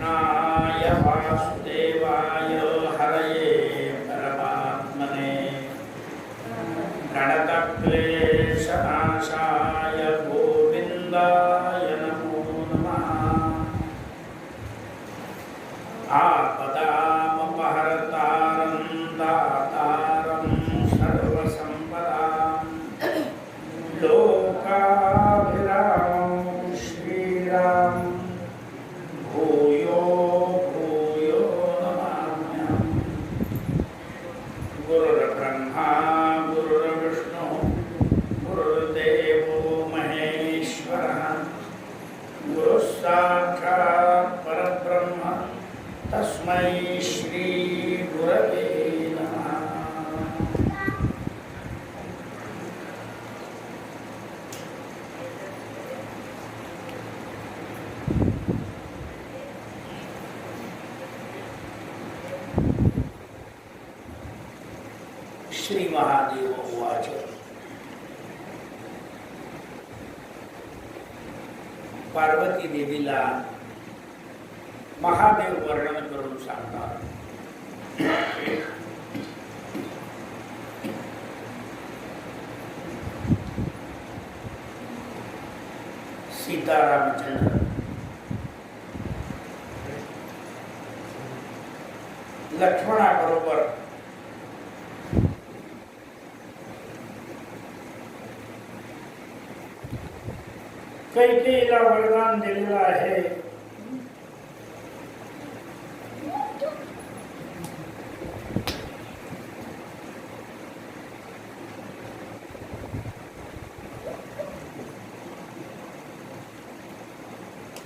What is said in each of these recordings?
कृष्णाय वासुदेवाय हरये परमात्मने प्रणतक्लेशनाशाय गोविन्दाय नमो नमः। आपदामपहर्तारं दातारं सर्वसम्पदां लोकाभिरामं श्रीराम भूयो भूयो नमाम्यहम्। गुरुर्ब्रह्मा गुरुर्विष्णुः गुरुर्देवो महेश्वरः गुरुः साक्षात् परब्रह्म तस्मै श्री गुरवे नमः। श्री महादेव उवाच पार्वती देवीला महादेव वर्णन करून सांगतात। सीता रामचंद्र लक्ष्मणाबरोबर कैकेयीला वरदान दिलेलं आहे।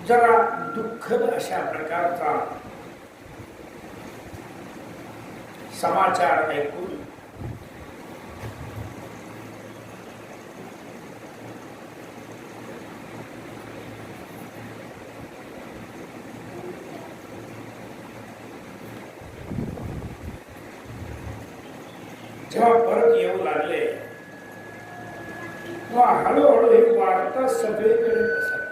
जरा दुःखद अशा प्रकारचा समाचार ऐकून जेव्हा परत येऊ लागले तेव्हा हळूहळू ही वार्ता सगळीकडे पसरली।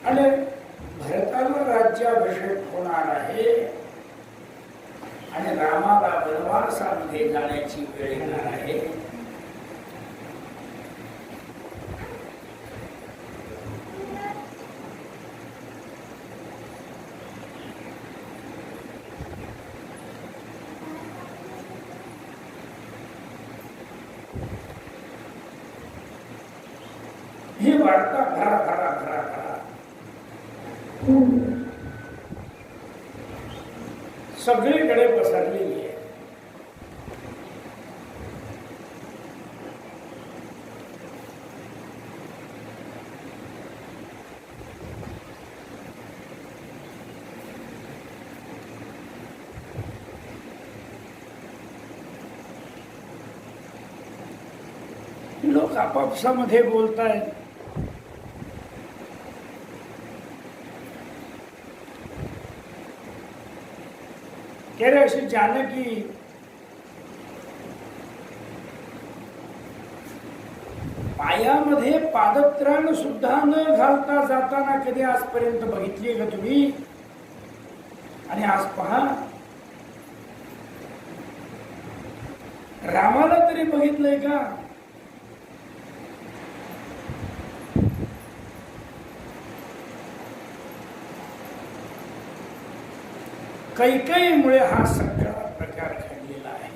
आणि भरताला राज्याभिषेक होणार आहे आणि रामाला वनवासामध्ये जाण्याची वेळ येणार आहे। ही वार्ता भरा भरा भरा भरा सगळीकडे पसरलेली आहे। लोक आपापसामध्ये बोलतायत, अशी जानकी पायामध्ये पादत्राण सुद्धा न घालता जाताना कधी आजपर्यंत बघितली का तुम्ही? आणि आज पहा रामाला तरी बघितलंय का? कैकेयीमुळे हा सगळा प्रकार घडलेला आहे।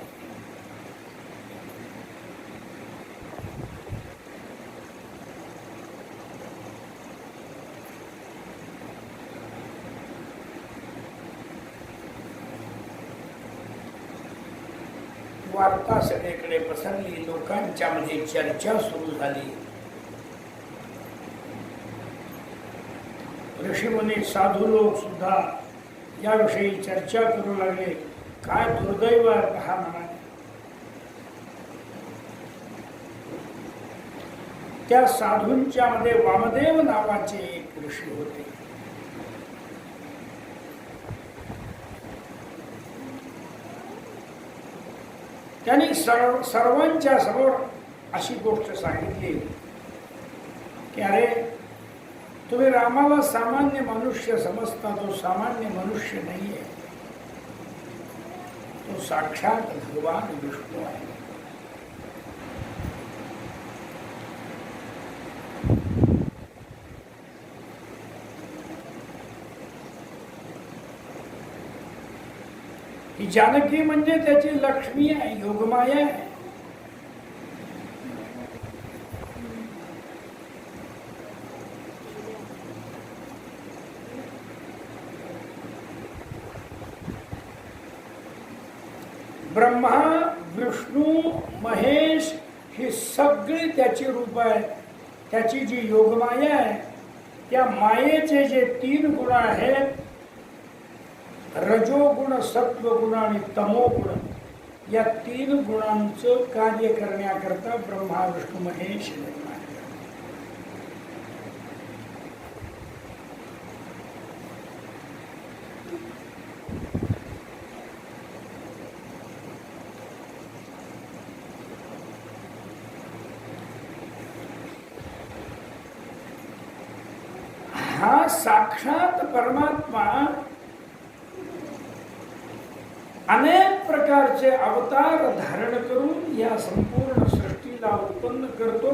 वार्ता सगळीकडे पसरली, लोकांच्या मध्ये चर्चा सुरू झाली। ऋषीमुनी साधू लोक सुद्धा याविषयी चर्चा करू लागले। काय दुर्दैव आहे पहा म्हणाले। त्या साधूंच्या मध्ये वामदेव नावाचे एक ऋषी होते। त्यांनी सर्वांच्या समोर अशी गोष्ट सांगितली की अरे तुम्ही रामाला सामान्य मनुष्य समजता, तो सामान्य मनुष्य नाहीये, तो साक्षात भगवान विष्णू आहे. ही जानकी म्हणजे त्याची लक्ष्मी आहे, योगमाया आहे. ब्रह्मा विष्णू महेश ही सगळी त्याची रूप आहे. त्याची जी योगमाया आहे, त्या मायेचे जे 3 गुण आहेत, रजोगुण, सत्वगुण आणि तमोगुण, या 3 गुणांचं कार्य करण्याकरता ब्रह्मा विष्णू महेश निर्माण. हा साक्षात परमात्मा अनेक प्रकारचे अवतार धारण करून या संपूर्ण सृष्टीला उत्पन्न करतो,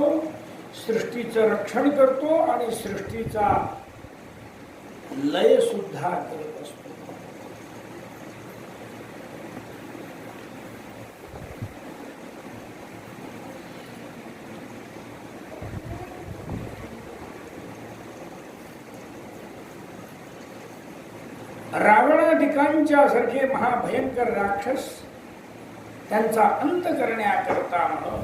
सृष्टीचं रक्षण करतो आणि सृष्टीचा लय सुद्धा करत असतो. रावणादिकांच्या सारखे महाभयंकर राक्षस त्यांचा अंत करण्याकरता म्हणून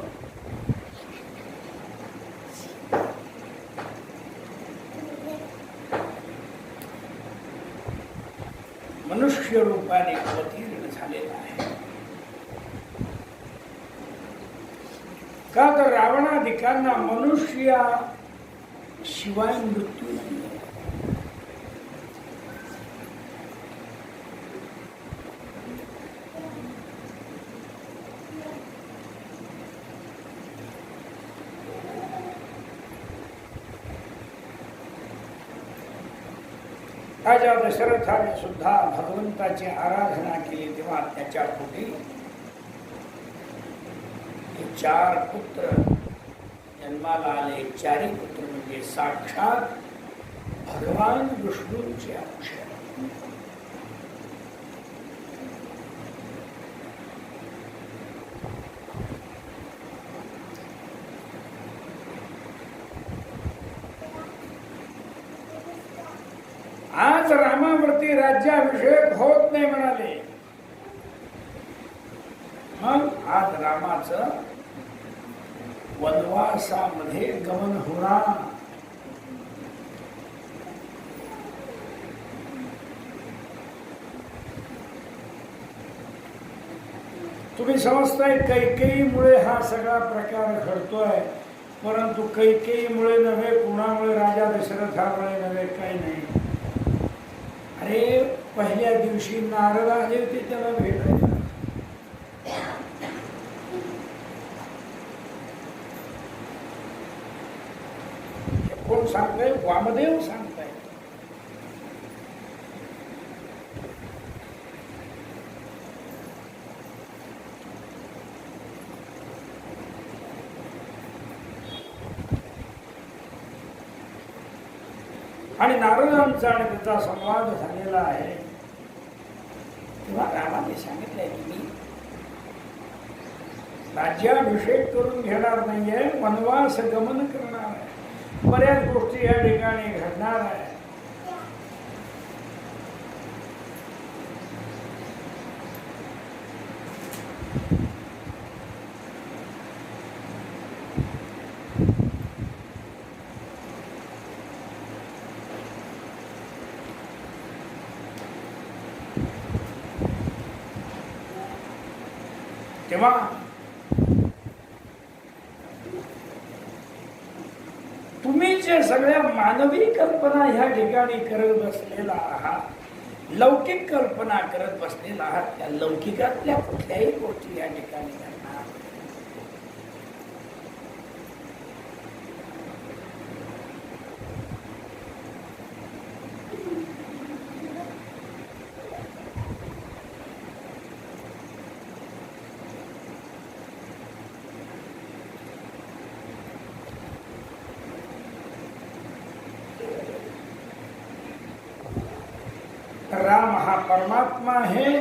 मनुष्य रूपाने अवतीर्ण झालेला आहे. का तर रावणादिकांना मनुष्या शिवाय मृत्यू नाही. राजा दशरथाने सुद्धा भगवंताची आराधना केली, तेव्हा त्याच्या पोटी 4 पुत्र जन्माला आले. 4 पुत्र म्हणजे साक्षात भगवान विष्णूंचे अंश. आज रामावरती राज्याभिषेक होत नाही म्हणाले. मग आज रामाचं वनवासामध्ये गमन होणार. तुम्ही समजताय कैकेयीमुळे हा सगळा प्रकार घडतोय, परंतु कैकेयीमुळे नव्हे, कुणामुळे, राजा दशरथामुळे नव्हे, काही नाही. अरे पहिल्या दिवशी नारद आले होते त्याला भेटायला. कोण सांगताय? वामदेव सांगताय. आणि नारदांचा आणि त्याचा संवाद झालेला आहे. तेव्हा रामाने सांगितलंय की मी राज्याभिषेक करून घेणार नाहीये, वनवास गमन करणार आहे. बऱ्याच गोष्टी या ठिकाणी घडणार आहे. तेव्हा तुम्ही जे सगळ्या मानवी कल्पना ह्या ठिकाणी करत बसलेला आहात, लौकिक कल्पना करत बसलेला आहात, त्या लौकिकातल्या कुठल्याही गोष्टी या ठिकाणी करणार. राम हा परमात्मा आहे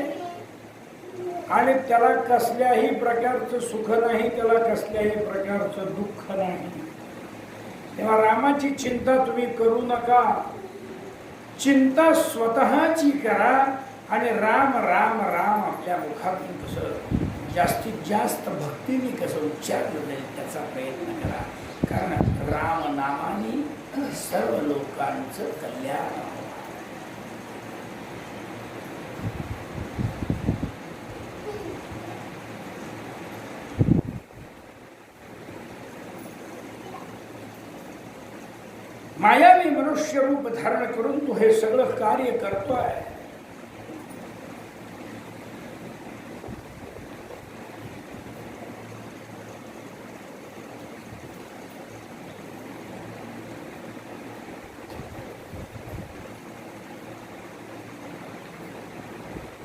आणि त्याला कसल्याही प्रकारचं सुख नाही, त्याला कसल्याही प्रकारचं दुःख नाही. तेव्हा रामाची चिंता तुम्ही करू नका. चिंता स्वतःची करा आणि राम राम राम आपल्या मुखातून कसं जास्तीत जास्त भक्तीने कसं उच्चारलं जाईल त्याचा प्रयत्न करा. कारण राम नामाने सर्व लोकांचं कल्याण. मायावी मनुष्य रूप धारण करून तू हे सगळं कार्य करतोय.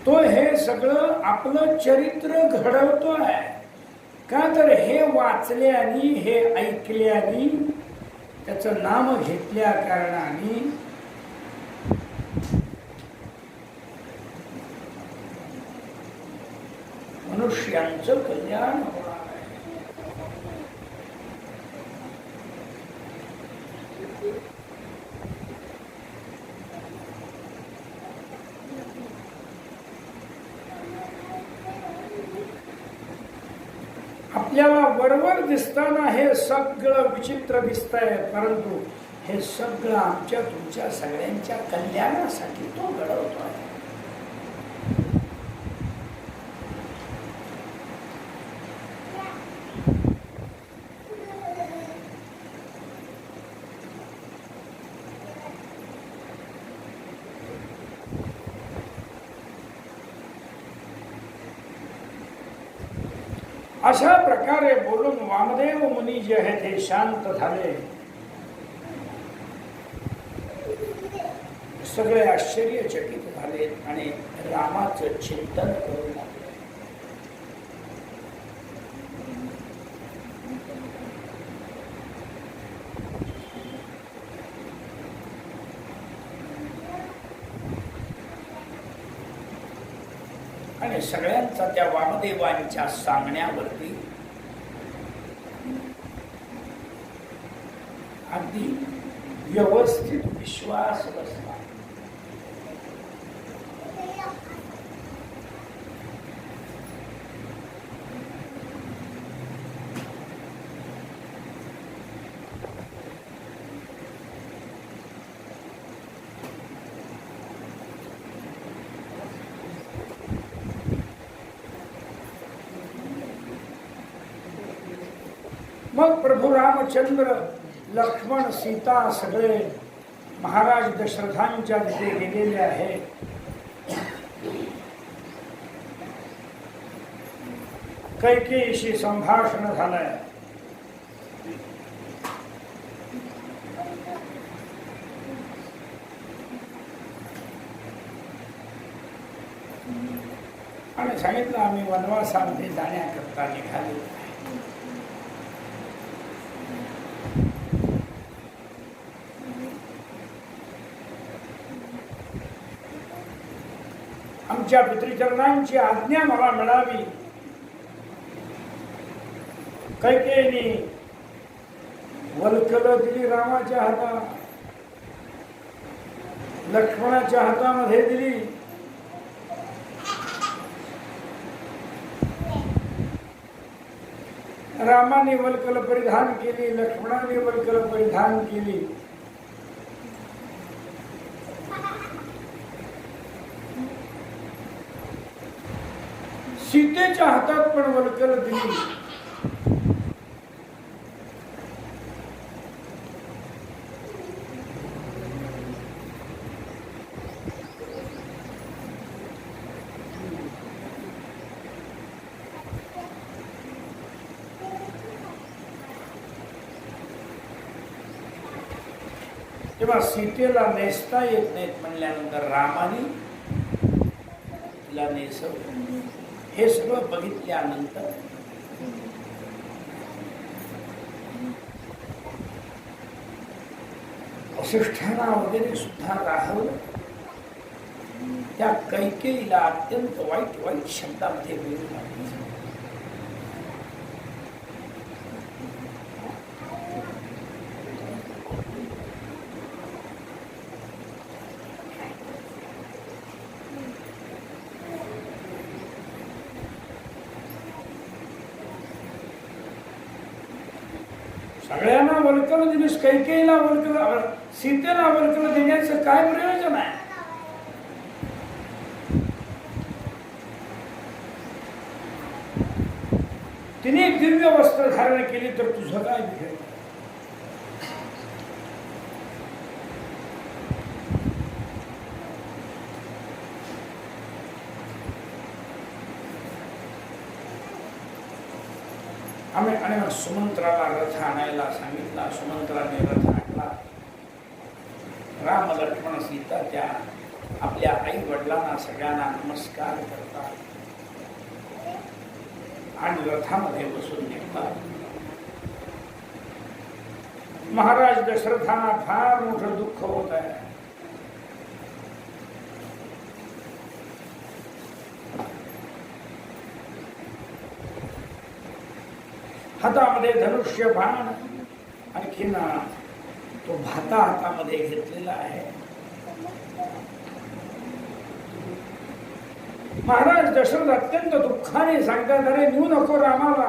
तो हे सगळं आपलं चरित्र घडवतोय. का तर हे वाचल्याने, हे ऐकल्याने, त्याचं नाम घेतल्या कारणाने मनुष्यांचं कल्याण होणार आहे. आपल्याला वरवर दिसताना हे सगळं विचित्र दिसतंय, परंतु हे सगळं आमच्या तुमच्या सगळ्यांच्या कल्याणासाठी तो घडवतो आहे. अशा प्रकारे बोलून वामदेव मुनी जे आहेत हे शांत झाले. सगळे आश्चर्यचकित झाले आणि रामाचं चिंतन करू लागले. आणि सगळ्यांचा त्या वामदेवांच्या सांगण्यावरती अगदी व्यवस्थित विश्वास बसला. मग प्रभू रामचंद्र, लक्ष्मण, सीता सगळे महाराज दशरथांच्या तिथे गेलेले आहे. कैकेयीशी संभाषण झालंय. आणि सांगितलं आम्ही वनवासामध्ये जाण्याकरता निघालो. आमच्या पितृचरणांची आज्ञा मला मिळावी. कैकेयीने वल्कल दिली रामाच्या हातात, लक्ष्मणाच्या हातामध्ये दिली. रामाने वल्कल परिधान केली, लक्ष्मणाने वल्कल परिधान केली. सीतेच्या हातात पण वल्कल दिली. तेव्हा सीतेला नेसता येत नाहीत म्हणल्यानंतर रामाने तिला नेसवलं. हे सगळं बघितल्यानंतर वसिष्ठांना वगैरे सुद्धा राहवलं. त्या कैकेयीला अत्यंत वाईट वाईट शब्दामध्ये बोलू लागली. सगळ्यांना वल्कल दिलीस, कैकेयीला वल्कल, सीतेला वल्कल देण्याचं काय प्रयोजन आहे? तिने एक दिव्य वस्त्र धारण केली तर तुझं काय बिघडेल? आम्ही आणि सुमंत्राला रथ आणायला सांगितला. सुमंत्राने रथ आणला. राम लक्ष्मण सीता त्या आपल्या आई वडिलांना सगळ्यांना नमस्कार करतात आणि रथामध्ये बसून निघतात. महाराज दशरथांना फार मोठं दुःख होत आहे. हातामध्ये धनुष्य बाण, आणखीन तो भाता हातामध्ये घेतलेला आहे. महाराज दशरथ अत्यंत दुःखाने सांगतात, अरे नेऊ नको रामाला.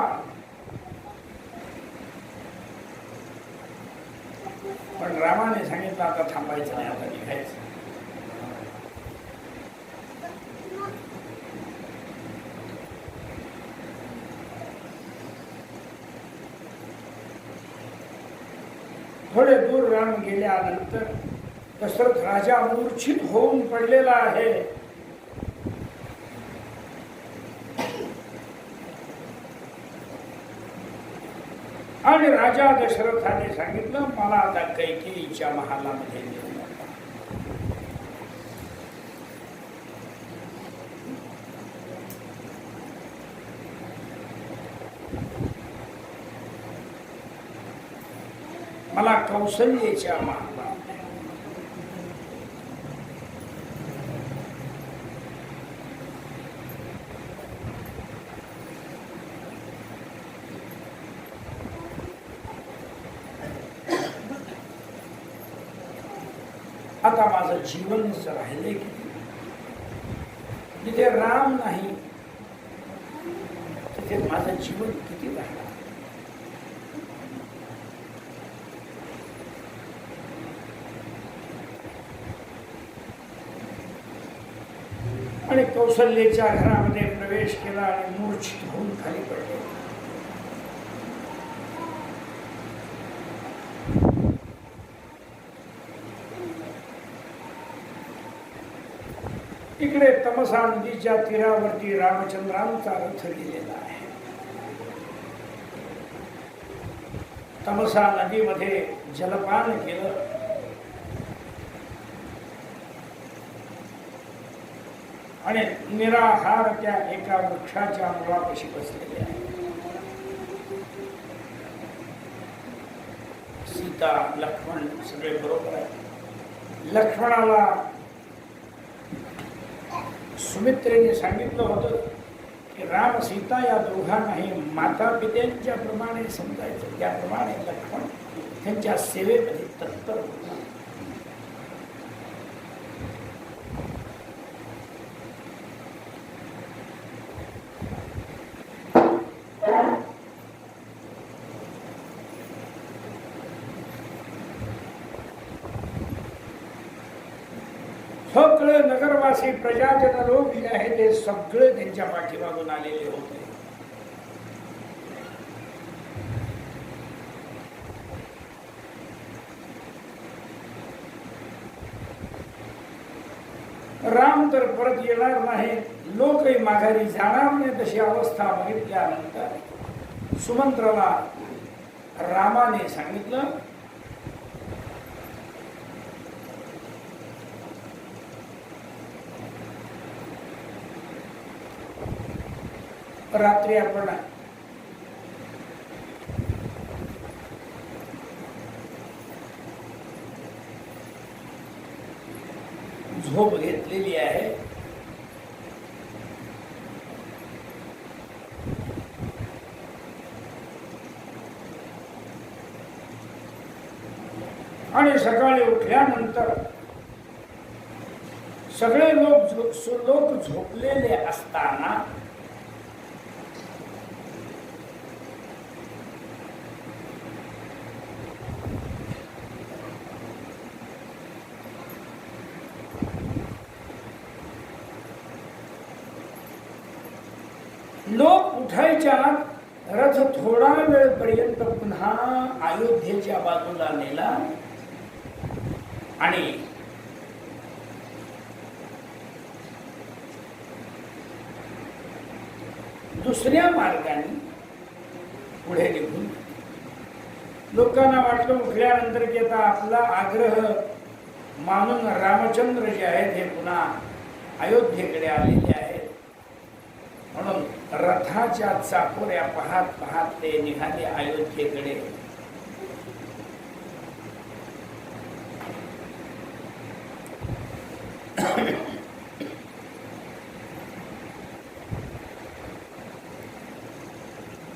पण रामाने सांगितलं आता थांबायचं नाही, आता निघायचं. थोडे दूर राम गेल्यानंतर दशरथ राजा मूर्छित होऊन पडलेला आहे. आणि राजा दशरथाने सांगितलं, मला आता कैकेयीच्या महालामध्ये नेऊ नका. मला कौसल्येच्या महालात. आता माझं जीवनच राहिले किती? जिथे राम नाही तिथे माझं जीवन किती राहिलं? आणि कौशल्याच्या घरामध्ये प्रवेश केला आणि मूर्छित होऊन खाली पडले. इकडे तमसा नदीच्या तीरावरती रामचंद्रांचा रथ गेलेला आहे. तमसा नदीमध्ये जलपान केलं. आणि निराहार त्या एका वृक्षाच्या मुळापाशी बसलेले आहे. सीता लक्ष्मण सगळे बरोबर आहे. लक्ष्मणाला सुमित्रेने सांगितलं होतं की राम सीता या दोघांनाही माता पित्यांच्या प्रमाणे समजायचं. त्याप्रमाणे लक्ष्मण त्यांच्या सेवेमध्ये तत्पर होता. सगळे नगरवासी प्रजाजन लोक जे आहे ते सगळे त्यांच्या पाठीमागून आलेले होते. राम तर परत येणार नाही, लोकही माघारी जाणार नाही. तशी अवस्था बघितल्यानंतर सुमंत्राला रामाने सांगितलं रात्री आपण झोप घेतलेली आहे. आणि सकाळी उठल्यानंतर सगळे लोक झोपलेले असताना लोक उठायच्या रथ थोडा वेळपर्यंत पुन्हा अयोध्येच्या बाजूला नेला आणि दुसऱ्या मार्गाने पुढे निघून लोकांना वाटलं उठल्यानंतर की आता आपला आग्रह मानून रामचंद्र जे आहेत हे पुन्हा अयोध्येकडे आलेले आहेत. म्हणून रथाच्या चाकोऱ्या पाहत पाहत ते निघाले अयोध्येकडे.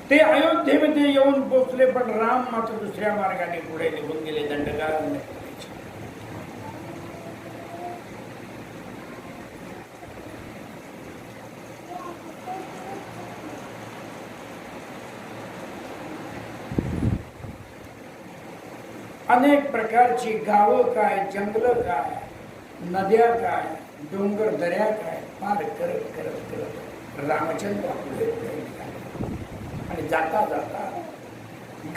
ते अयोध्येमध्ये येऊन पोहोचले, पण राम मात्र दुसऱ्या मार्गाने पुढे निघून गेले दंडकारण्य. अनेक प्रकारची गावं काय, जंगल काय, नद्या काय, डोंगर दऱ्या काय पार करत करत करत रामचंद्र पुढे निघाले. आणि जाता जाता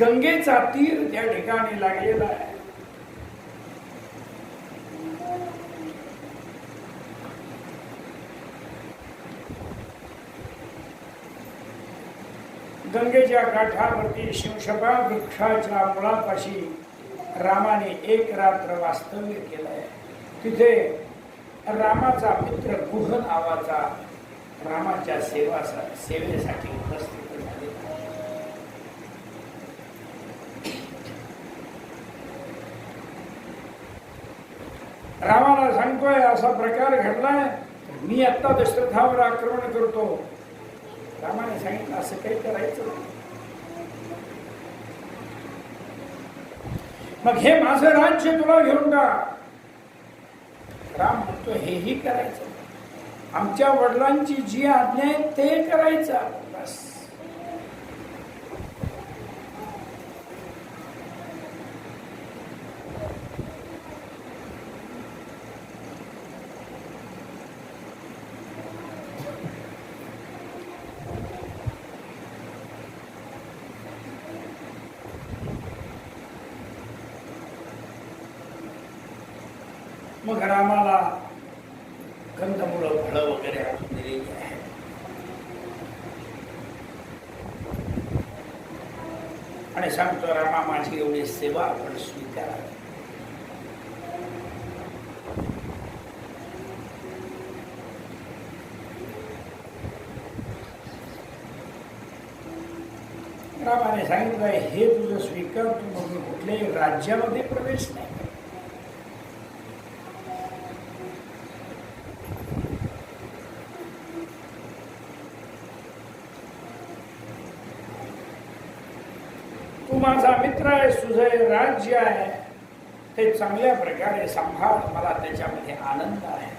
गंगेचा तीर त्या ठिकाणी लागलेला आहे. गंगेच्या काठावरती शिवशपा वृक्षाच्या मुळापाशी रामाने एक रात्र वास्तव्य केलंय. तिथे रामाचा मित्र गुह नावाचा रामाच्या सेवेसाठी उपस्थित झालेला. रामाला सांगतोय असा प्रकार घडलाय, मी आता दशरथावर आक्रमण करतो. रामाने सांगितलं असं काही करायचं नाही. मग हे माझं राज्य तुला घेऊन जा. राम म्हणतो हेही करायचं, आमच्या वडिलांची जी आज्ञा आहे ते करायचं बस. मग रामाला कंदमुळं फळं वगैरे आणून दिलेली आहे. आणि सांगतो रामा माझी एवढी सेवा आपण स्वीकारा. रामाने सांगितलं हे तुझं स्वीकार, तू मग कुठल्याही राज्यामध्ये प्रवेश नाही. तू माझा मित्र आहे, तुझं राज्य आहे ते चांगल्या प्रकारे सांभाळ, मला त्याच्यामध्ये आनंद आहे.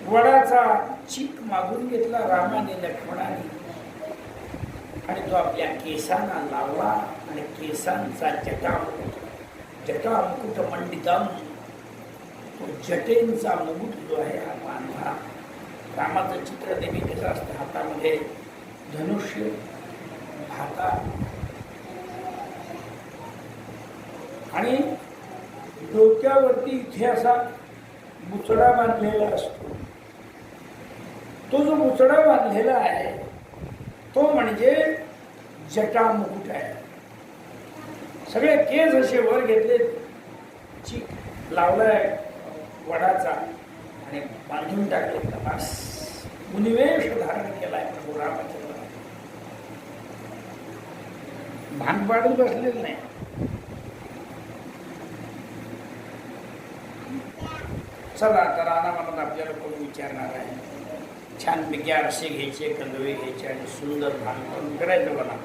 वडाचा चीक मागून घेतला रामाने लक्ष्मणाने आणि तो आपल्या केसांना लावला आणि केसांचा जटामुकुट मंडितम, तो जटेंचा मुकुट जो आहे हा बांधला. रामाचं चित्र नेहमी कसं असतं, हातामध्ये धनुष्य, भाता आणि डोक्यावरती इथे असा बुचडा बांधलेला असतो. तो जो बुचडा बांधलेला आहे तो म्हणजे जटा मुकुट आहे. सगळे केस असे वर घेतले, चीक लावलाय वडाचा आणि बांधून टाकले. बस मुनिवेश धारण केलाय प्रभू रामचंद्र. भांग पाडून बसलेलं नाही. चला आता राणा म्हणून आपल्याला कोण विचारणार आहे. छान पैकी आरसे घ्यायचे, कंदवे घ्यायचे आणि सुंदर भांग करून करायचं बघा.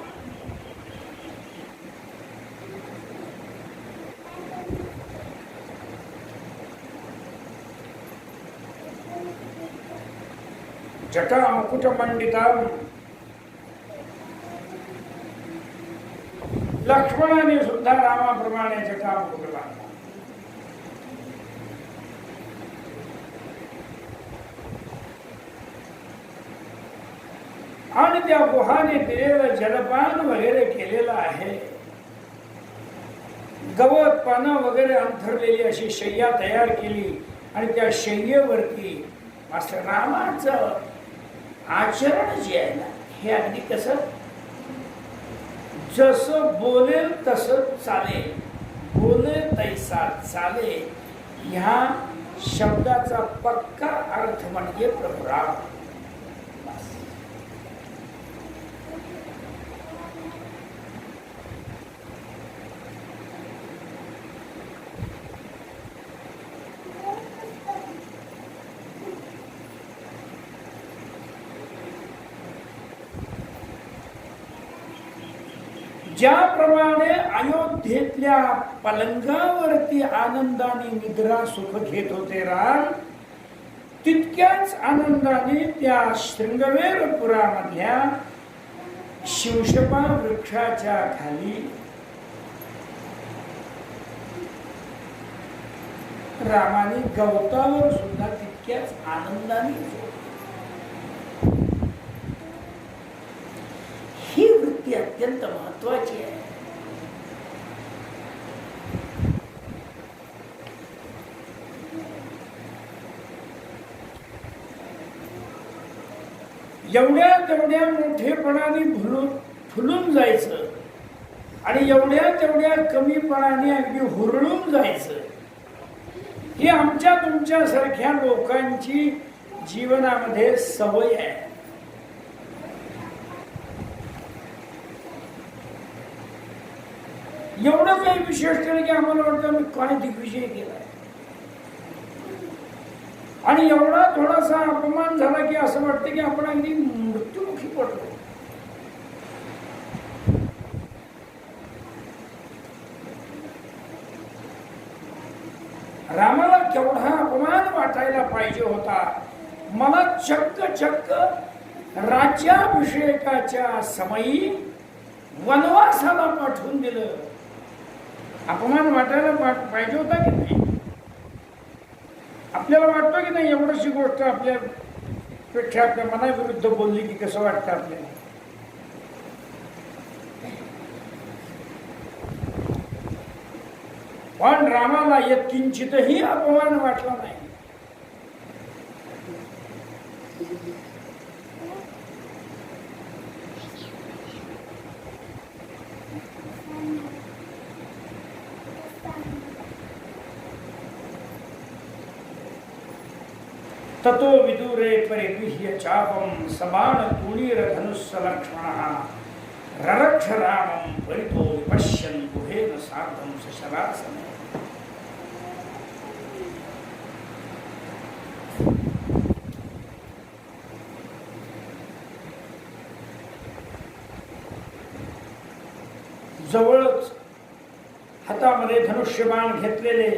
जटा मुकुट मंडिता. लक्ष्मणाने सुद्धा रामाप्रमाणे जटा मुकुट बांधला. आणि त्या गुहाने दिलेलं जलपान वगैरे केलेलं आहे. गवत पानं वगैरे अंथरलेली अशी शय्या तयार केली आणि त्या शय्येवरती मास्टर रामाचं आचरण जे आहे ना, हे अगदी कसं जसं बोलेल तसं चालेल, बोले तैसा चाले, ह्या शब्दाचा पक्का अर्थ म्हणजे प्रभू राम. ज्याप्रमाणे अयोध्येतल्या पलंगावरती आनंदाने निद्रा सुख घेत होते राम, तितक्याच आनंदाने त्या शृंगवेरपुरामधल्या शिवशपा वृक्षाच्या खाली रामाने गवतावर सुद्धा तितक्याच आनंदाने ही वृत्ती अत्यंत महत्वाची आहे. एवढ्या तेवढ्या मोठेपणाने फुलून जायचं आणि एवढ्या तेवढ्या कमीपणाने अगदी हुरळून जायचं, ही आमच्या तुमच्यासारख्या लोकांची जीवनामध्ये सवय आहे. एवढं काही विशेष केलं की आम्हाला वाटतं मी काय दिग्विजय केलाय, आणि एवढा थोडासा अपमान झाला की असं वाटतं की आपण अगदी मृत्युमुखी पडलो. रामाला केवढा अपमान वाटायला पाहिजे होता. मला चक्क राज्याभिषेकाच्या समयी वनवासाला पाठवून दिलं. अपमान वाटायला पाहिजे होता की नाही? आपल्याला वाटतं की नाही एवढीशी गोष्ट आपल्या पेक्षा आपल्या मनाविरुद्ध बोलली की कसं वाटतं आपल्याला? पण रामाला यत्किंचितही अपमान वाटला नाही. ततो विदुरे परिगृह्य चापम समान तुणीर धनुस्स लक्ष्मणः ररक्ष रामं परितो विपश्यन् गुहेन सार्धं सशरासने. जवळच हातामध्ये धनुष्यबाण घेतलेले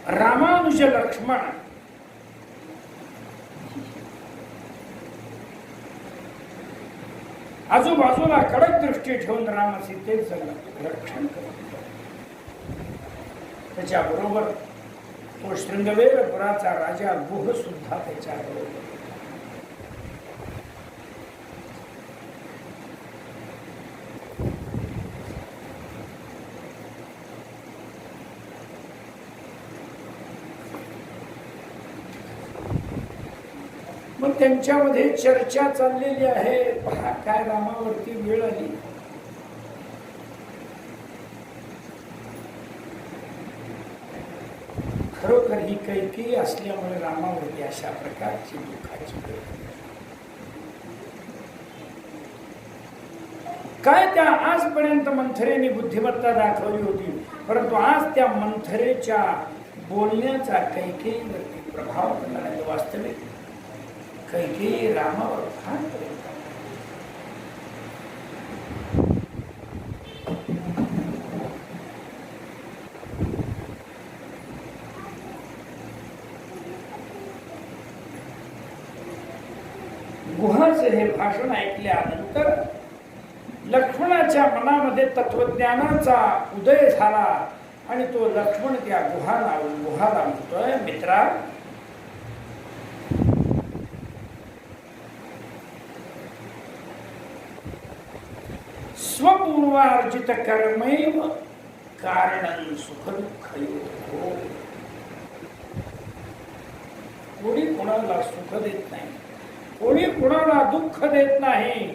रामानुज लक्ष्मण आजूबाजूला कडक दृष्टी ठेवून राम सीतेचं रक्षण करत. त्याच्याबरोबर तो शृंगवेरपुराचा राजा गुह सुद्धा त्याच्याबरोबर. मग त्यांच्यामध्ये चर्चा चाललेली आहे. पहा काय रामावरती वेळ आली. खरोखर ही कैकेयी असल्यामुळे रामावरती अशा प्रकारची दुःखाची वेळ आली. काय त्या आजपर्यंत मंथरेने बुद्धिमत्ता दाखवली होती, परंतु आज त्या मंथरेच्या बोलण्याचा कैकेयीवरती प्रभाव पडला नाही. वास्तविक कैकेयी रामावर फार प्रेम करते. गुहाचे हे भाषण ऐकल्यानंतर लक्ष्मणाच्या मनामध्ये तत्वज्ञानाचा उदय झाला आणि तो लक्ष्मण त्या गुहाला म्हणतोय, मित्रा, स्वपूर्वार्जित कर्मैव कारणं सुखदुःखयोः. कोणी कोणाला सुख देत नाही, कोणी कोणाला दुःख देत नाही.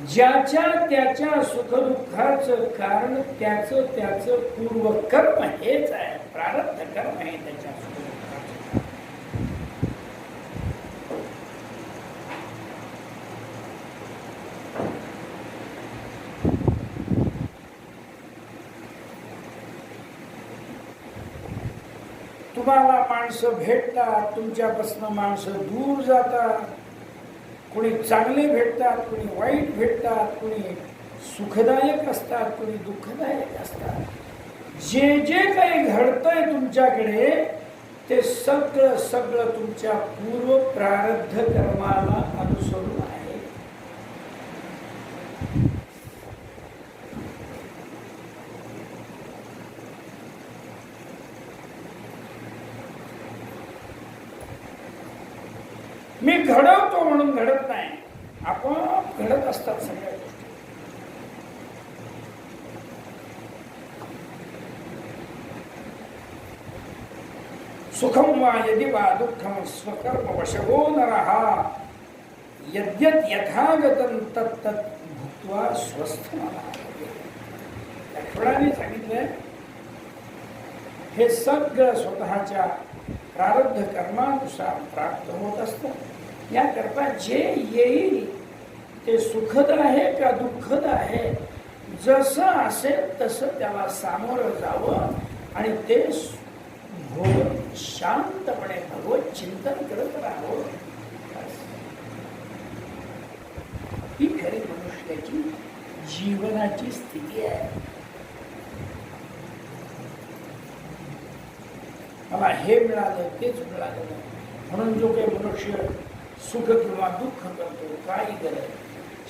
ज्याच्या त्याच्या सुखदुःखाचं कारण त्याचं पूर्वकर्म हेच आहे, प्रारब्ध कर्म हे त्याच्या सुखदुःखाचं. तुम्हाला माणसं भेटतात, तुमच्यापासून माणसं दूर जातात. कोणी चांगले भेटतात, कोणी वाईट भेटतात, कोणी सुखदायक असतात, कोणी दुःखदायक असतात. जे जे काही घडतंय तुमच्याकडे ते सगळं तुमच्या पूर्व प्रारब्ध कर्माला अनुसरून आहे. मी घडवतो म्हणून घडत नाही, आपोआप घडत असतात सगळ्या गोष्टी. सुखम वा यदि वा दुःखम स्वकर्म वशगो नरः यद्यत् यथागतं तत्तत् भुक्त्वा स्वस्थमनः. लक्ष्मणाने सांगितलंय, हे सगळं स्वतःच्या प्रारब्ध कर्मानुसार प्राप्त होत असतं. याकरता जे येईल ते सुखद आहे का दुःखद आहे, जसं असेल तसं त्याला सामोरं जावं आणि ते भोग शांतपणे भगवत चिंतन करत राहावं. ही खरी मनुष्याची जीवनाची स्थिती आहे. मला हे मिळालं तेच मिळालं म्हणून जो काही मनुष्य सुख किंवा दुःख करतो, काही गरज,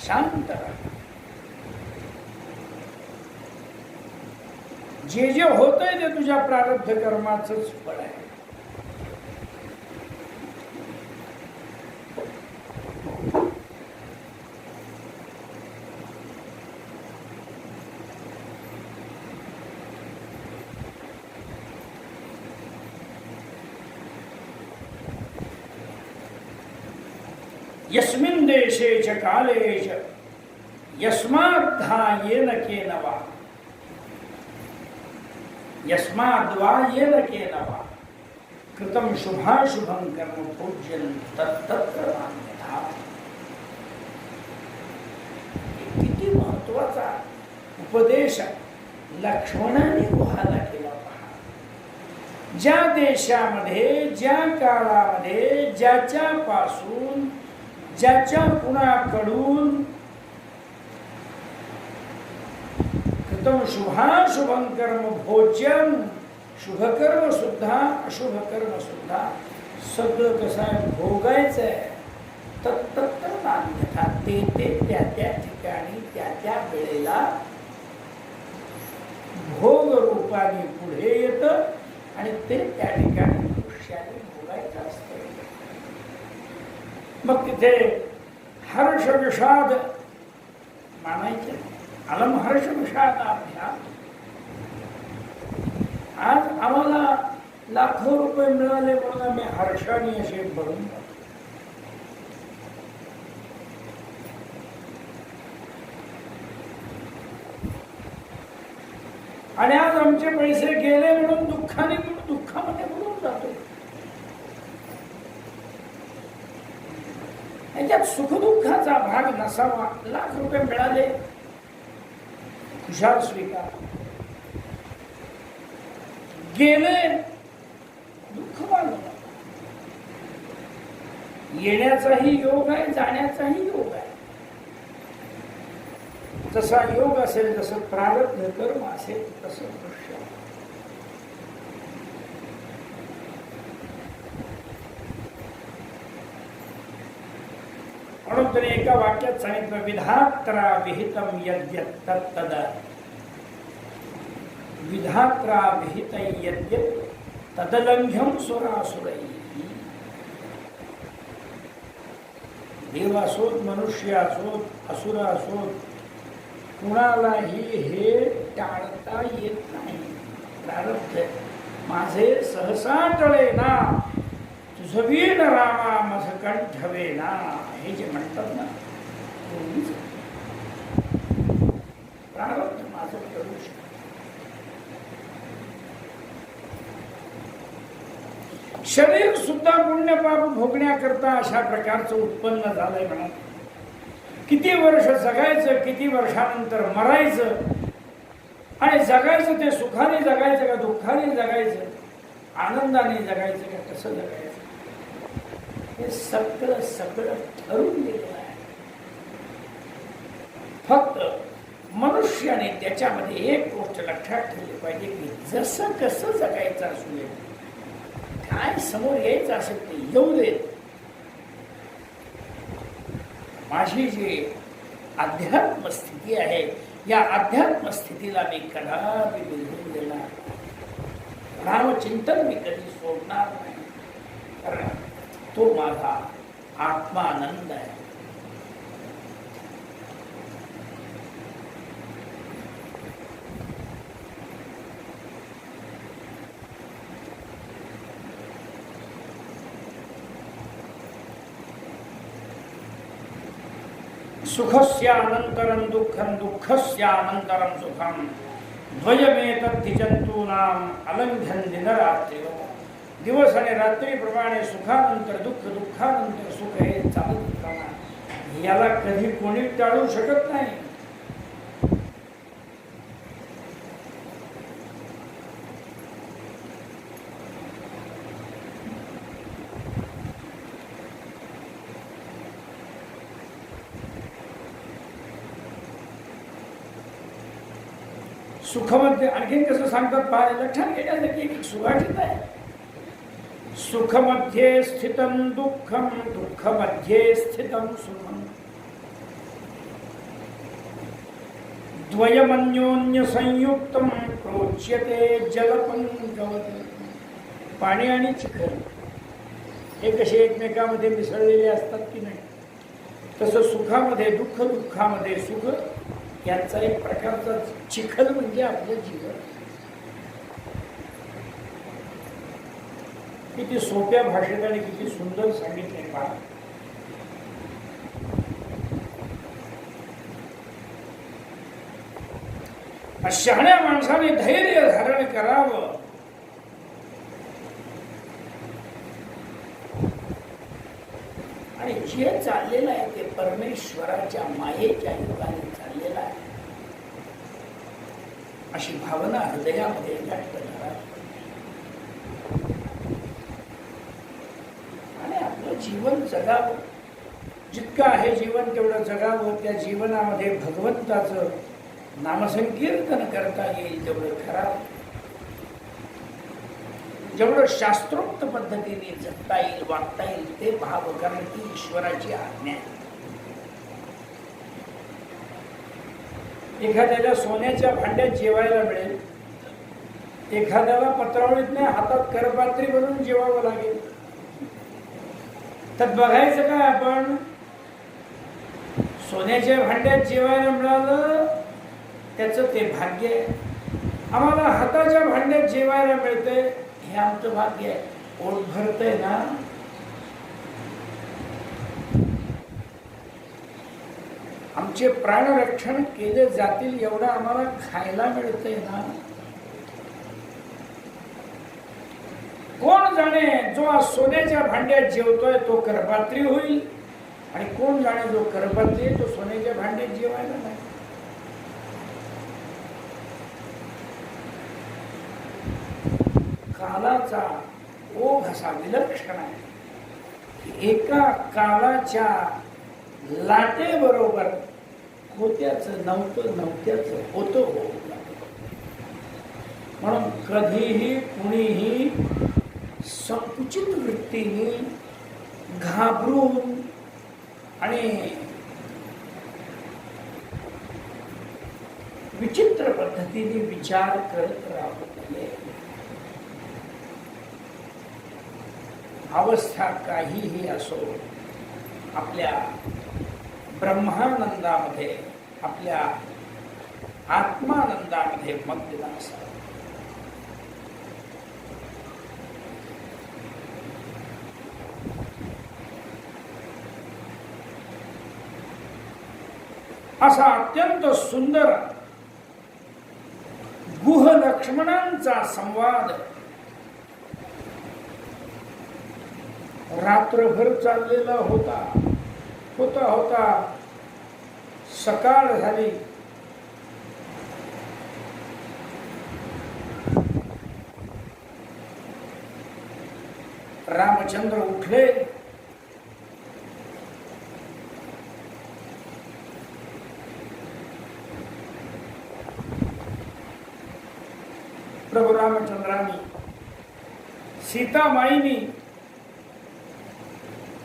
शांत राहा. जे जे होतंय ते तुझ्या प्रारब्ध कर्माचंच फळ आहे. यस्मिन् देशे च काले च यस्माद्धा येन केन वा यस्माद्वा येन केन वा कृतं शुभाशुभं कर्म पूज्यं तत्तत्प्रमाण्यथा. किती महत्वाचा उपदेश लक्ष्मणाने गुहाला केला पहा. ज्या देशामध्ये, ज्या काळामध्ये, ज्याच्यापासून, ज्याच्या कुणाकडून कृतं शुभाशुभं कर्म भोज्यं, शुभकर्म सुद्धा अशुभकर्म सुद्धा सगळं कसं आहे, भोगायचं आहे. तत्तत्प्रमाण्यथा, ते त्या त्या ठिकाणी त्या त्या वेळेला भोग रूपाने पुढे येतं आणि ते त्या ठिकाणी मनुष्याने भोगायचं असतं. मग तिथे हर्ष विषाद मानायचे, अलम हर्ष विषादाभ्याम. आज आम्हाला लाखो रुपये मिळाले म्हणून आम्ही हर्षाने असे भरून जातो. आणि आज आमचे पैसे गेले म्हणून दुःखामध्ये बुडून जातो. याच्यात सुखदुःखाचा भाग नसावा. लाख रुपये मिळाले, खुशाल स्वीकार. गेले, दुःख वाढलं. येण्याचाही योग आहे, जाण्याचाही योग आहे. जसा योग असेल, जसं प्रारब्ध कर्म असेल, तसं दृश्य. म्हणून तरी एका वाक्यात सांगितलं, विधात्रा विहितम यद्यत् तत्तद. विधात्रा विहित यद्यत् तदलंघ्यम सुरासुरैः. देव असोत, मनुष्य असोत, असुर असोत, कुणालाही हे टाळता येत नाही. प्रारब्ध माझे सहसा टळे ना, तुझवीन रामा मज कंठवे ना, हे जे म्हणतात ना, प्रारब्ध माझं करू शकतो. शरीर सुद्धा पुण्य पाप भोगण्याकरता अशा प्रकारचं उत्पन्न झालंय म्हणा. किती वर्ष जगायचं, किती वर्षानंतर मरायचं, आणि जगायचं ते सुखाने जगायचं का दुःखाने जगायचं, आनंदाने जगायचं का कसं जगायचं, हे सगळं सगळं ठरून गेलेलं आहे. फक्त मनुष्याने त्याच्यामध्ये एक गोष्ट लक्षात ठेवली पाहिजे की जसं कसं जगायचं असू दे, काय समोर यायचं असेल ते येऊ देत. माझी जी अध्यात्म स्थिती आहे, या अध्यात्म स्थितीला मी कदापि बिघडून देणार, रामचिंतन मी कधी सोडणार नाही, कारण तो माझा आत्मानंद आहे. सुखस्यानन्तरं दुःखं, दुःखस्यानन्तरं सुखं, द्वयमेतद्धि जंतूनाम अलंघ्यं दिनरात्रिवत्. दिवस आणि रात्रीप्रमाणे सुखानंतर दुःख, दुःखानंतर सुख हे चालत राहणार. याला कधी कोणी टाळू शकत नाही. सुखमध्ये आणखीन कसं सांगतात पहा, लक्षात घेण्यासाठी एक सुगाठीत आहे. सुखमध्ये स्थितं दुःखं, दुःखमध्ये स्थितं सुखं, द्वयमन्योन्य संयुक्तं प्रोच्यते जलपंकवत्. पाणी आणि चिखल हे कसे एकमेकांमध्ये मिसळलेले असतात की नाही, तसं सुखामध्ये दुःख, दुःखामध्ये सुख यांचा एक प्रकारचा चिखल म्हणजे आपलं जीवन. किती सोप्या भाषेत आणि किती सुंदर सांगितले पहा. शहाण्या माणसाने धैर्य धारण करावं. आणि जे चाललेलं आहे ते परमेश्वराच्या मायेच्या युगाने चाललेलं आहे, अशी भावना हृदयामध्ये व्यक्त करा. आणि आपलं जीवन जगावं, जितकं आहे जीवन तेवढं जगावं. त्या जीवनामध्ये भगवंताचं नामसंकीर्तन करता येईल तेवढं करावं. जेवढं शास्त्रोक्त पद्धतीने जगता येईल, वागता येईल ते भाव, कारण ती ईश्वराची आज्ञा आहे. एखाद्याला सोन्याच्या भांड्यात जेवायला मिळेल, एखाद्याला पत्रावळीत नाही हातात करपात्री बनवून जेवावं लागेल. तर बघायचं काय आपण, सोन्याच्या भांड्यात जेवायला मिळालं त्याचं ते भाग्य आहे. आम्हाला हाताच्या भांड्यात जेवायला मिळतंय हे आमचं भाग्य आहे. पोट भरतंय ना, आमचे प्राणरक्षण केले जातील एवढं आम्हाला खायला मिळतंय ना, जाणे जो आज सोन्याच्या भांड्यात जेवतोय तो करपात्री होईल, आणि कोण जाणे जो करपात्री आहे तो सोन्याच्या भांड्यात जेवायला नाही. कालाचा ओघ असा विलक्षण आहे. एका कालाच्या लाटेबरोबर होत्याचं नव्हतं, नव्हत्याचं होतं हो. म्हणून कधीही कुणीही संकुचित वृत्तीने घाबरून आणि विचित्र पद्धतीने विचार करत राहू नये. अवस्था काहीही असो, आपल्या ब्रह्मानंदामध्ये, आपल्या आत्मानंदामध्ये मग्न असावं. असा अत्यंत सुंदर गुह लक्ष्मणांचा संवाद रात्रभर चाललेला होता. होता होता सकाळ झाली. रामचंद्र उठले. प्रभू रामचंद्रांनी सीतामाईनी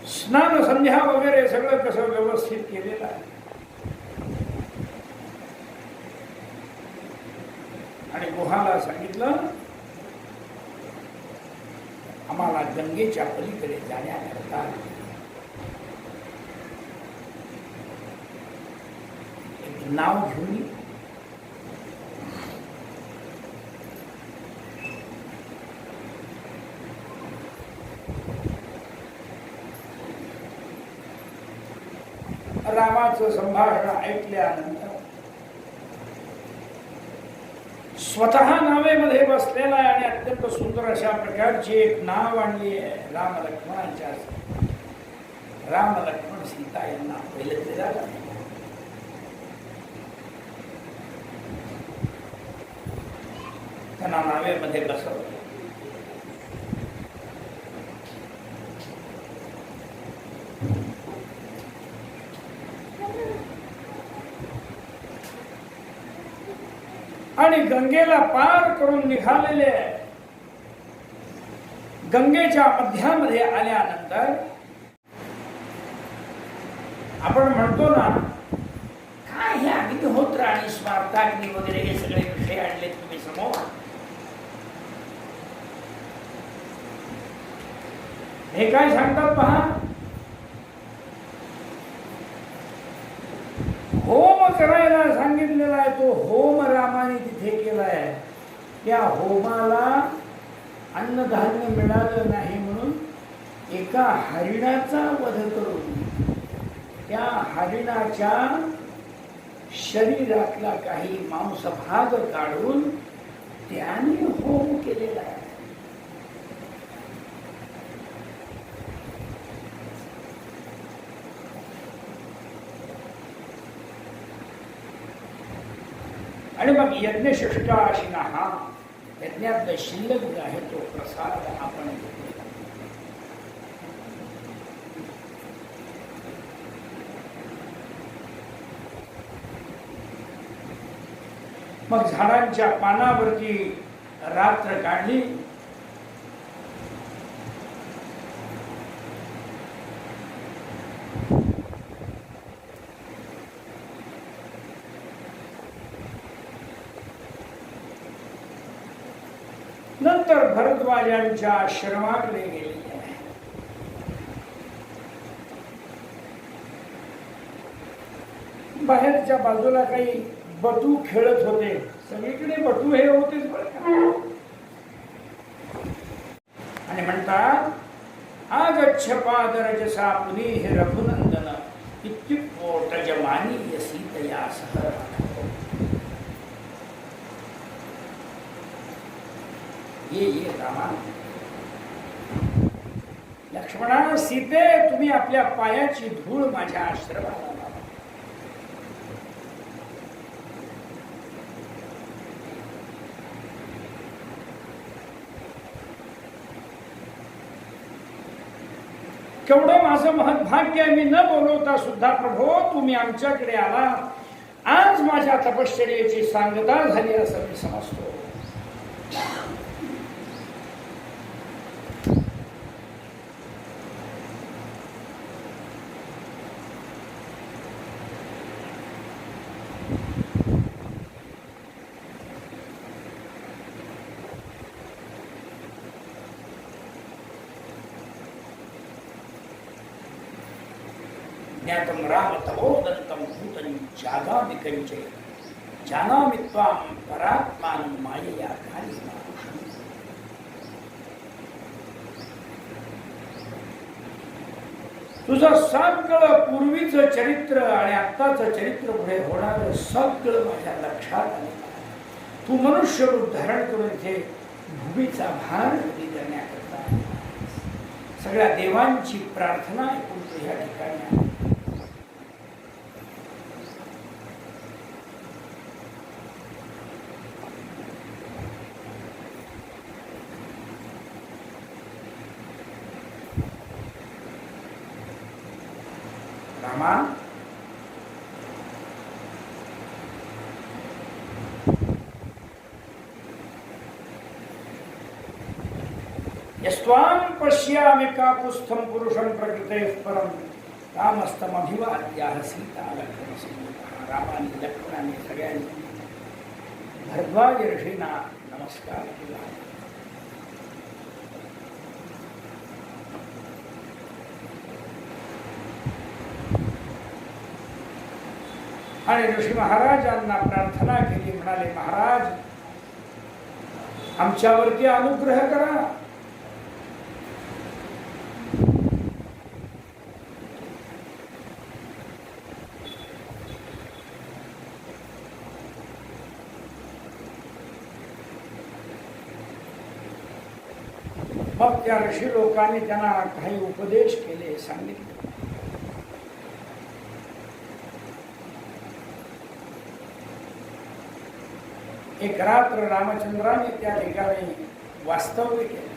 स्नान संध्या वगैरे सगळं कसं व्यवस्थित केलेलं आहे. आणि गुहाला सांगितलं, आम्हाला गंगेच्या पलीकडे जाण्याकरता एक नाव घेऊन रामाचं संभाषण ऐकल्यानंतर स्वतः नावेमध्ये बसलेला आहे आणि अत्यंत सुंदर अशा प्रकारची एक नाव आणली आहे राम लक्ष्मणांच्या. राम लक्ष्मण सीता यांना पहिलं ते झालं. त्यांना नावेमध्ये बसवलं. आणि गंगेला पार करून निघालेले. गंगेच्या मध्यामध्ये आल्यानंतर आपण म्हणतो ना, काय हे अग्निहोत्र आणि स्वार्थाग्नी वगैरे हे सगळे विषय आणले तुम्ही समोर. हे काय सांगतात पहा. होम करायला सांगितलेला आहे, तो होम रामाने तिथे केलाय. त्या होमाला अन्नधान्य मिळालं नाही म्हणून एका हरिणाचा वध करून त्या हरिणाच्या शरीरातला काही मांसभाग काढून त्याने होम केलेला आहे. आणि मग यज्ञशिष्टाशिना हा यज्ञातला शिल्लक आहे तो प्रसाद आपण घेतलेला. मग झाडांच्या पानावरती रात्र काढली. नंतर भरद्वाजांच्या आश्रमाकडे गेले. बाहेरच्या बाजूला काही बटू खेळत होते. सगळीकडे बटू हे होतेच बरं का. आणि म्हणतात, आगच्छ पादरजसा पुनीः रघुनंदन इत्युक्तो जमानी सीतया सह. ये रामा, लक्ष्मणा सीते तुम्ही आपल्या पायाची धूळ माझ्या आश्रमाला लावा. केवढं माझं महत्भाग्य आहे, मी न बोलवता सुद्धा प्रभो तुम्ही आमच्याकडे आला. आज माझ्या तपश्चर्येची सांगता झाली असं मी समजतो. ज्ञातं राम तमोदन्तं भूतं जागामि कञ्चे जानामि त्वां परात्मानं मायया कार्यमानुषम्. तुझं सगळं पूर्वीचं चरित्र आणि आत्ताचं चरित्र पुढे होणारं सगळं माझ्या लक्षात आलं. तू मनुष्य रूप धारण करून इथे भूमीचा भार देण्याकरता सगळ्या देवांची प्रार्थना ऐकून तू ह्या ठिकाणी रामा. यस्त्वां पश्यामि काकुत्स्थं पुरुषं प्रकृतेः परं रामस्तमभिवाद्याः सीता लक्ष्मणसंयुतः. रामाने लक्ष्मणाने सगळ्यांनी भरद्वाज ऋषींना नमस्कार केला. आणि ऋषी महाराजांना प्रार्थना केली. म्हणाले, महाराज आमच्यावरती अनुग्रह करा. मग त्या ऋषी लोकांनी त्यांना काही उपदेश केले, सांगितले. एक रात्र रामचंद्राने त्या ठिकाणी वास्तव्य केले.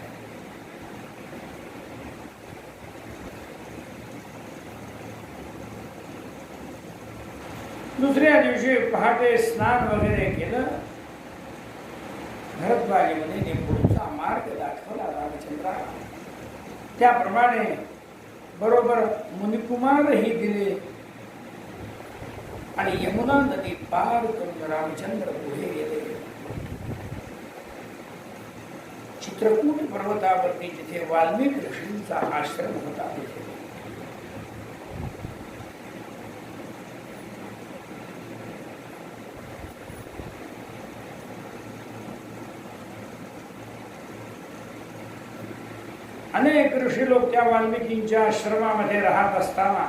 दुसऱ्या दिवशी पहाटे स्नान वगैरे केलं. भरद्वाजीमध्ये पुढचा मार्ग दाखवला रामचंद्राला. त्याप्रमाणे बरोबर मुनिकुमारही दिले आणि यमुना नदी पार करून रामचंद्र पुढे गेले. चित्रकूट पर्वतावरती जिथे वाल्मिक ऋषींचा आश्रम होता तिथे अनेक ऋषी लोक त्या वाल्मिकींच्या आश्रमामध्ये राहत असताना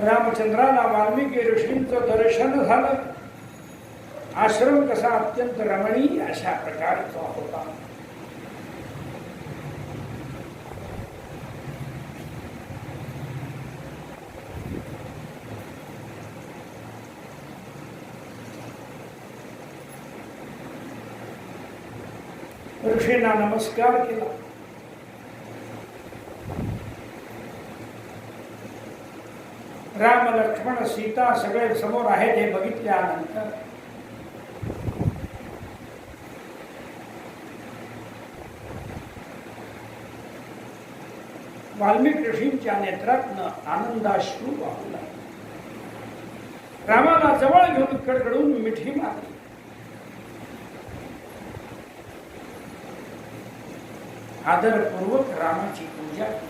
रामचंद्राला वाल्मिकी ऋषींचं दर्शन झालं. आश्रम कसा अत्यंत रमणीय अशा प्रकारचा होता. ऋषींना नमस्कार केला. राम लक्ष्मण सीता सगळे समोर आहेत हे बघितल्यानंतर वाल्मिकी ऋषींच्या नेत्रातनं आनंदाश्रू वाहू लागले. रामाला जवळ घेऊन कडकडून मिठी मारली. आदरपूर्वक रामाची पूजा केली.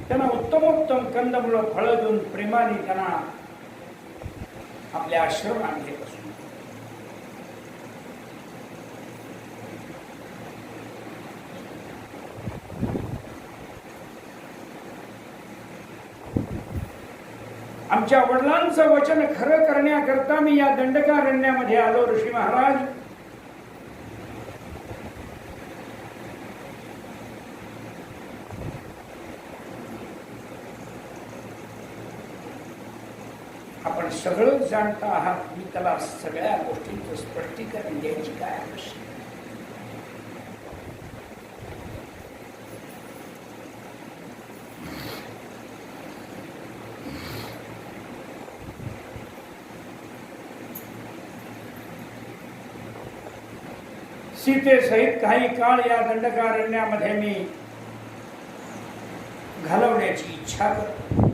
त्यांना उत्तमोत्तम कंदमुळं फळं देऊन प्रेमाने त्यांना आपल्या आश्रमात घेत असतो. आमच्या वडिलांचं वचन खरं करण्याकरता मी या दंडकारण्यामध्ये आलो ऋषी महाराज. आपण सगळं जाणता आहात, मी त्याला सगळ्या गोष्टींचं स्पष्टीकरण द्यायची काय आवश्यक. सीतेसहित काही काळ या दंडकारण्यामध्ये मी घालवण्याची इच्छा करतो.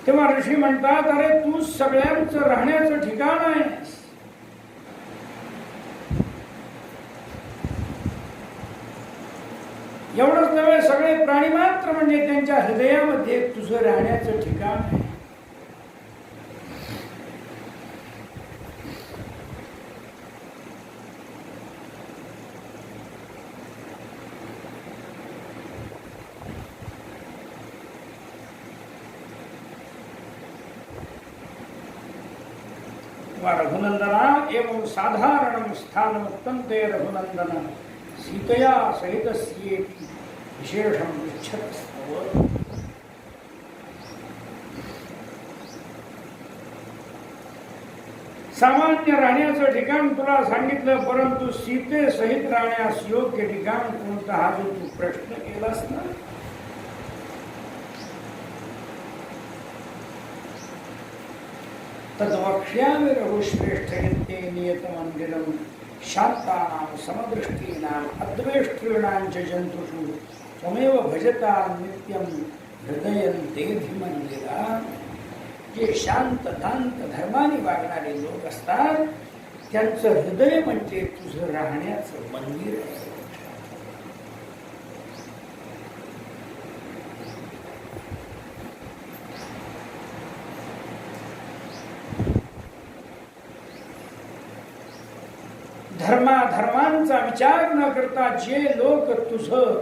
तेव्हा ऋषी म्हणतात, अरे तू सगळ्यांचं राहण्याचं ठिकाण आहेस. एवढंच नव्हे, सगळे प्राणी मात्र म्हणजे त्यांच्या हृदयामध्ये तुझं राहण्याचं ठिकाण आहे. रघुनंदना एवं साधारण स्थान मुक्तंते रघुनंदन सीतया सहित विशेषम इच्छत. सामान्य राहण्याचं ठिकाण तुला सांगितलं, परंतु सीते सहित राहण्यास योग्य ठिकाण कोणता हा जो तू प्रश्न केलास ना, तद्वक्ष्यामि रघुश्रेष्ठ यत्ते नियतमंदिरम शांतानां समदृष्टीनां अद्वेष्टॄणां च जंतुषु त्वमेव भजता नित्यं हृदयन्ते धीमंदिरा. जे शांत दांत धर्माने वागणारे लोक असतात त्यांचं हृदय म्हणजे तुझं राहण्याचं मंदिर आहे. धर्मांचा विचार न करता जे लोक तुझं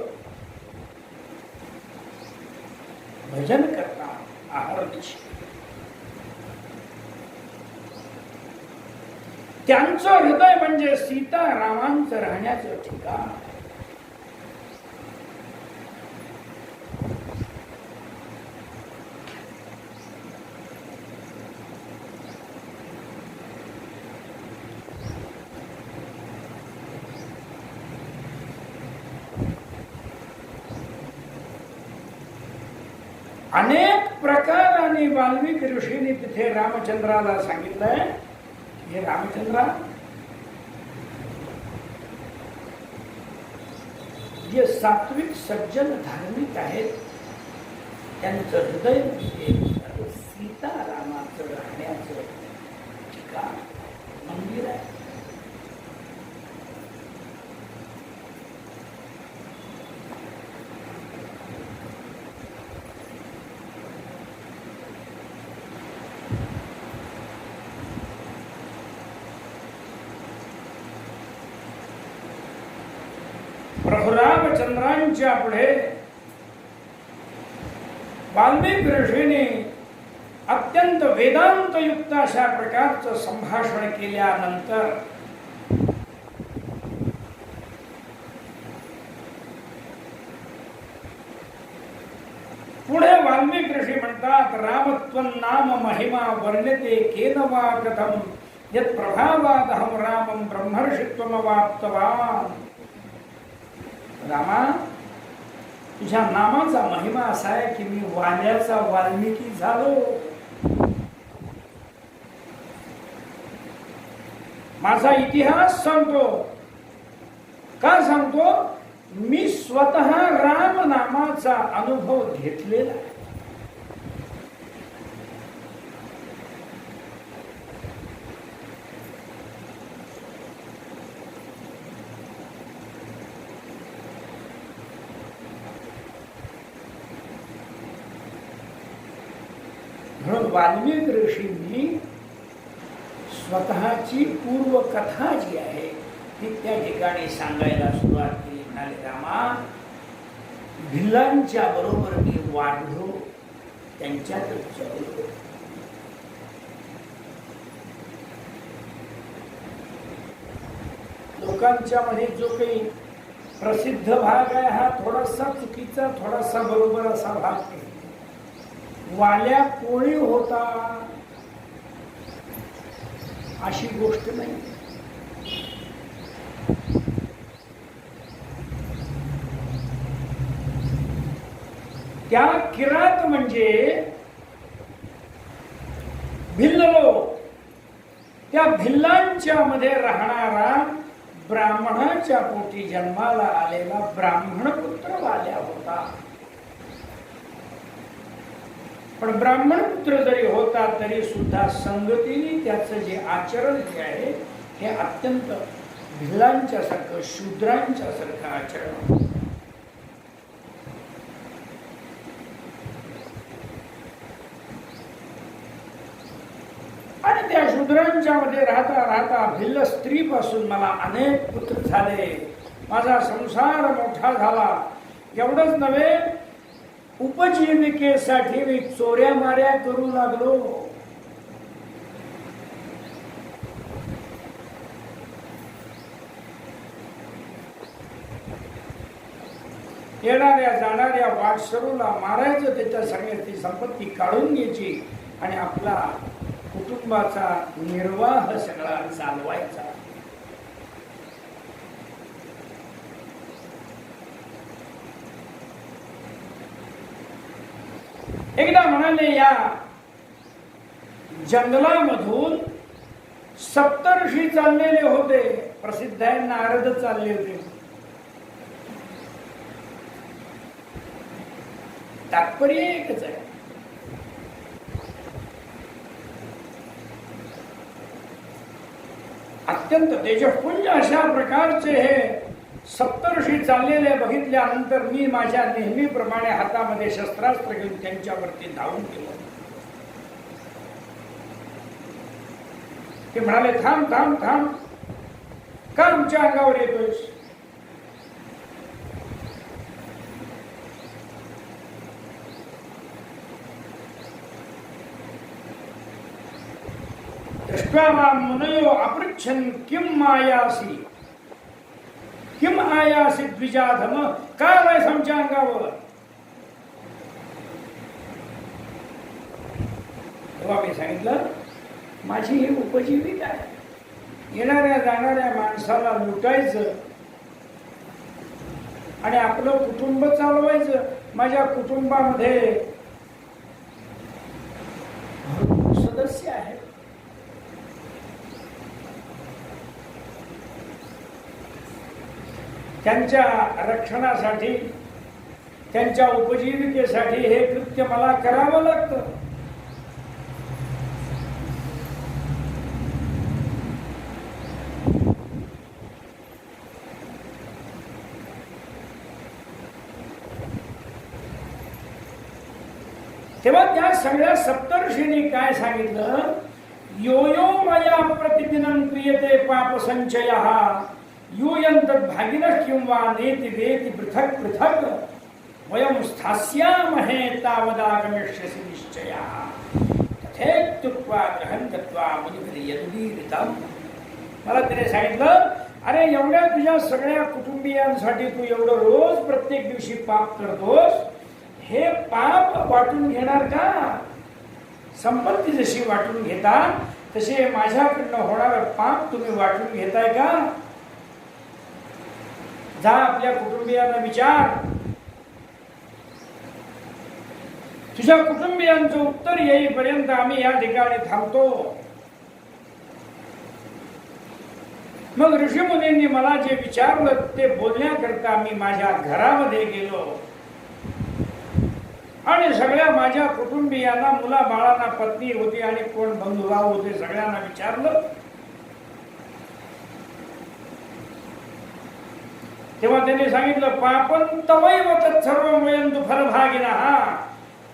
भजन करतात आहारदिशी, त्यांचं हृदय म्हणजे सीतारामांचं राहण्याचं ठिकाण. अनेक प्रकाराने वाल्मिक ऋषीने तिथे रामचंद्राला सांगितलंय, हे रामचंद्रा, जे सात्विक सज्जन धार्मिक आहेत त्यांचं हृदय म्हणजे सीतारामाचं राहण्याचं ठिकाण मंदिर आहे. प्रभुरामचंद्रांच्या पुढे वाल्मिक ऋषीने अत्यंत वेदांत युक्त अशा प्रकारचं संभाषण केल्यानंतर पुढे वाल्मिक ऋषी म्हणतात, रामत्वं नाम महिमा वर्ण्यते केन वा कथम यत् प्रभावादहं रामं ब्रह्मर्षित्वमवाप्तवान्. रामा, तुझ्या नामाचा महिमा असा आहे की मी वाल्याचा वाल्मिकी झालो. माझा इतिहास सांगतो. का सांगतो? मी स्वतः राम नामाचा अनुभव घेतलेला आहे. म्हणून वाल्मिक ऋषींनी स्वतःची पूर्वकथा जी आहे की त्या ठिकाणी सांगायला सुरुवात केली. म्हणाले, रामा, भिल्लांच्या बरोबर मी वाढलो, त्यांच्यातच जगलो. लोकांच्या मध्ये जो काही प्रसिद्ध भाग आहे हा थोडासा चुकीचा, थोडासा बरोबर असा भाग आहे. वाल्या कोळी होता अशी गोष्ट नाही. त्या किरात म्हणजे भिल्ल लोक, त्या भिल्लांच्या मध्ये राहणारा ब्राह्मणाच्या पोटी जन्माला आलेला ब्राह्मण पुत्र वाल्या होता. पण ब्राह्मण पुत्र जरी होता तरी सुद्धा संगतीने त्याचं जे आचरण जे आहे हे अत्यंत भिल्लांच्या सारखं, शूद्रांच्या सारखं आचरण. आणि त्या शूद्रांच्या मध्ये राहता राहता भिल्ल स्त्री पासून मला अनेक पुत्र झाले. माझा संसार मोठा झाला. एवढंच नव्हे, उपजीविकेसाठी मी चोऱ्या माऱ्या करू लागलो. येणाऱ्या जाणाऱ्या वाटसरूला मारायचं, त्याच्या सगळ्याची संपत्ती काढून घ्यायची आणि आपला कुटुंबाचा निर्वाह सगळा चालवायचा. एकदा म्हणाले, या जंगलामधून सप्तर्षी चाललेले होते. प्रसिद्ध आहे, नारद चालले होते. तात्पर्य एकच आहे, अत्यंत तेजपुंज अशा प्रकारचे हे सप्तर्षी चाललेले बघितल्यानंतर मी माझ्या नेहमीप्रमाणे हातामध्ये शस्त्रास्त्र घेऊन त्यांच्यावरती धावून गेलो. ते म्हणाले, थांब थांब थांब, का आमच्या अंगावर येतोयस? दृष्ट्वा मुनयो अपृच्छन् किम मायासी, किम आयासी द्विजाधम, का आलाय आमच्या अंगावर? तेव्हा मी सांगितलं, माझी ही उपजीविका आहे. येणाऱ्या जाणाऱ्या माणसाला लुटायचं आणि आपलं कुटुंब चालवायचं. माझ्या कुटुंबामध्ये सदस्य आहेत. त्यांच्या रक्षणासाठी, त्यांच्या उपजीविकेसाठी हे कृत्य मला करावं लागतं. तेव्हा त्या सगळ्या सप्तर्षींनी काय सांगितलं, यो यो मया प्रतिदिनं क्रियते पाप संचयः यूयं तद्भागिनः किंवा नेति वेति पृथक् पृथक् वयं स्थास्यामहे तावदागमिष्यसि निश्चयः तथेत्युक्त्वा गृहं गत्वा मुनिभिर्यदुदीरितम्. मला त्याने सांगितलं, अरे एवढ्या तुझ्या सगळ्या कुटुंबियांसाठी तू एवढं रोज प्रत्येक दिवशी पाप करतोस, हे पाप वाटून घेणार का? संपत्ती जशी वाटून घेता तसे माझ्याकडनं होणारं पाप तुम्ही वाटून घेताय का? जा आपल्या कुटुंबियांना विचार. तुझ्या कुटुंबियांचं उत्तर येईपर्यंत आम्ही या ठिकाणी थांबतो. मग ऋषीमुनींनी मला जे विचारलं ते बोलण्याकरता मी माझ्या घरामध्ये गेलो आणि सगळ्या माझ्या कुटुंबियांना, मुला बाळांना, पत्नी होती आणि कोण बंधुभाव होते, सगळ्यांना विचारलं. तेव्हा त्यांनी सांगितलं, पापं तवैव तत्सर्वं वयं तु फलभागिनः.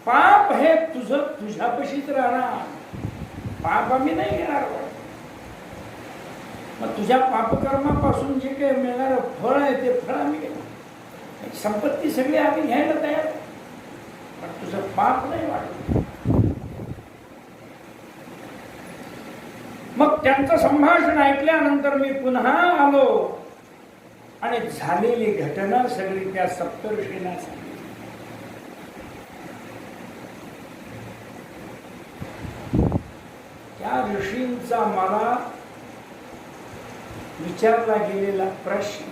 पाप हे तुझं तुझ्यापाशीच राहणार, पाप आम्ही नाही घेणार. मग तुझ्या पापकर्मापासून जे काही मिळणारं फळ आहे ते फळ आम्ही घेणार. संपत्ती सगळी आम्ही घ्यायला तयार, पण तुझं पाप नाही वाढलं. मग त्यांचं संभाषण ऐकल्यानंतर मी पुन्हा आलो आणि झालेली घटना सगळी त्या सप्तऋषींना सांगितली. त्या ऋषींचा मला विचारला गेलेला प्रश्न,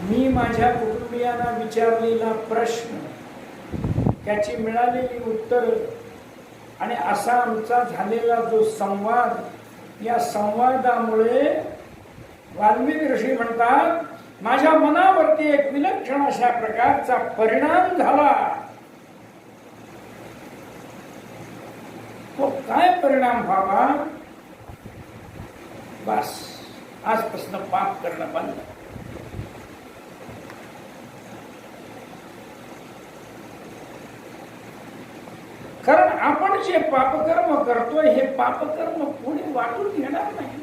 मी माझ्या कुटुंबियांना विचारलेला प्रश्न, त्याची मिळालेली उत्तर आणि असा आमचा झालेला जो संवाद, या संवादामुळे वाल्मिकी ऋषी म्हणतात माझ्या मनावरती एक विलक्षण अशा प्रकारचा परिणाम झाला. तो काय परिणाम व्हावा? बस आजपासून पाप करणं बंद. कारण आपण जे पापकर्म करतोय हे पापकर्म कोणी वाटून घेणार नाही.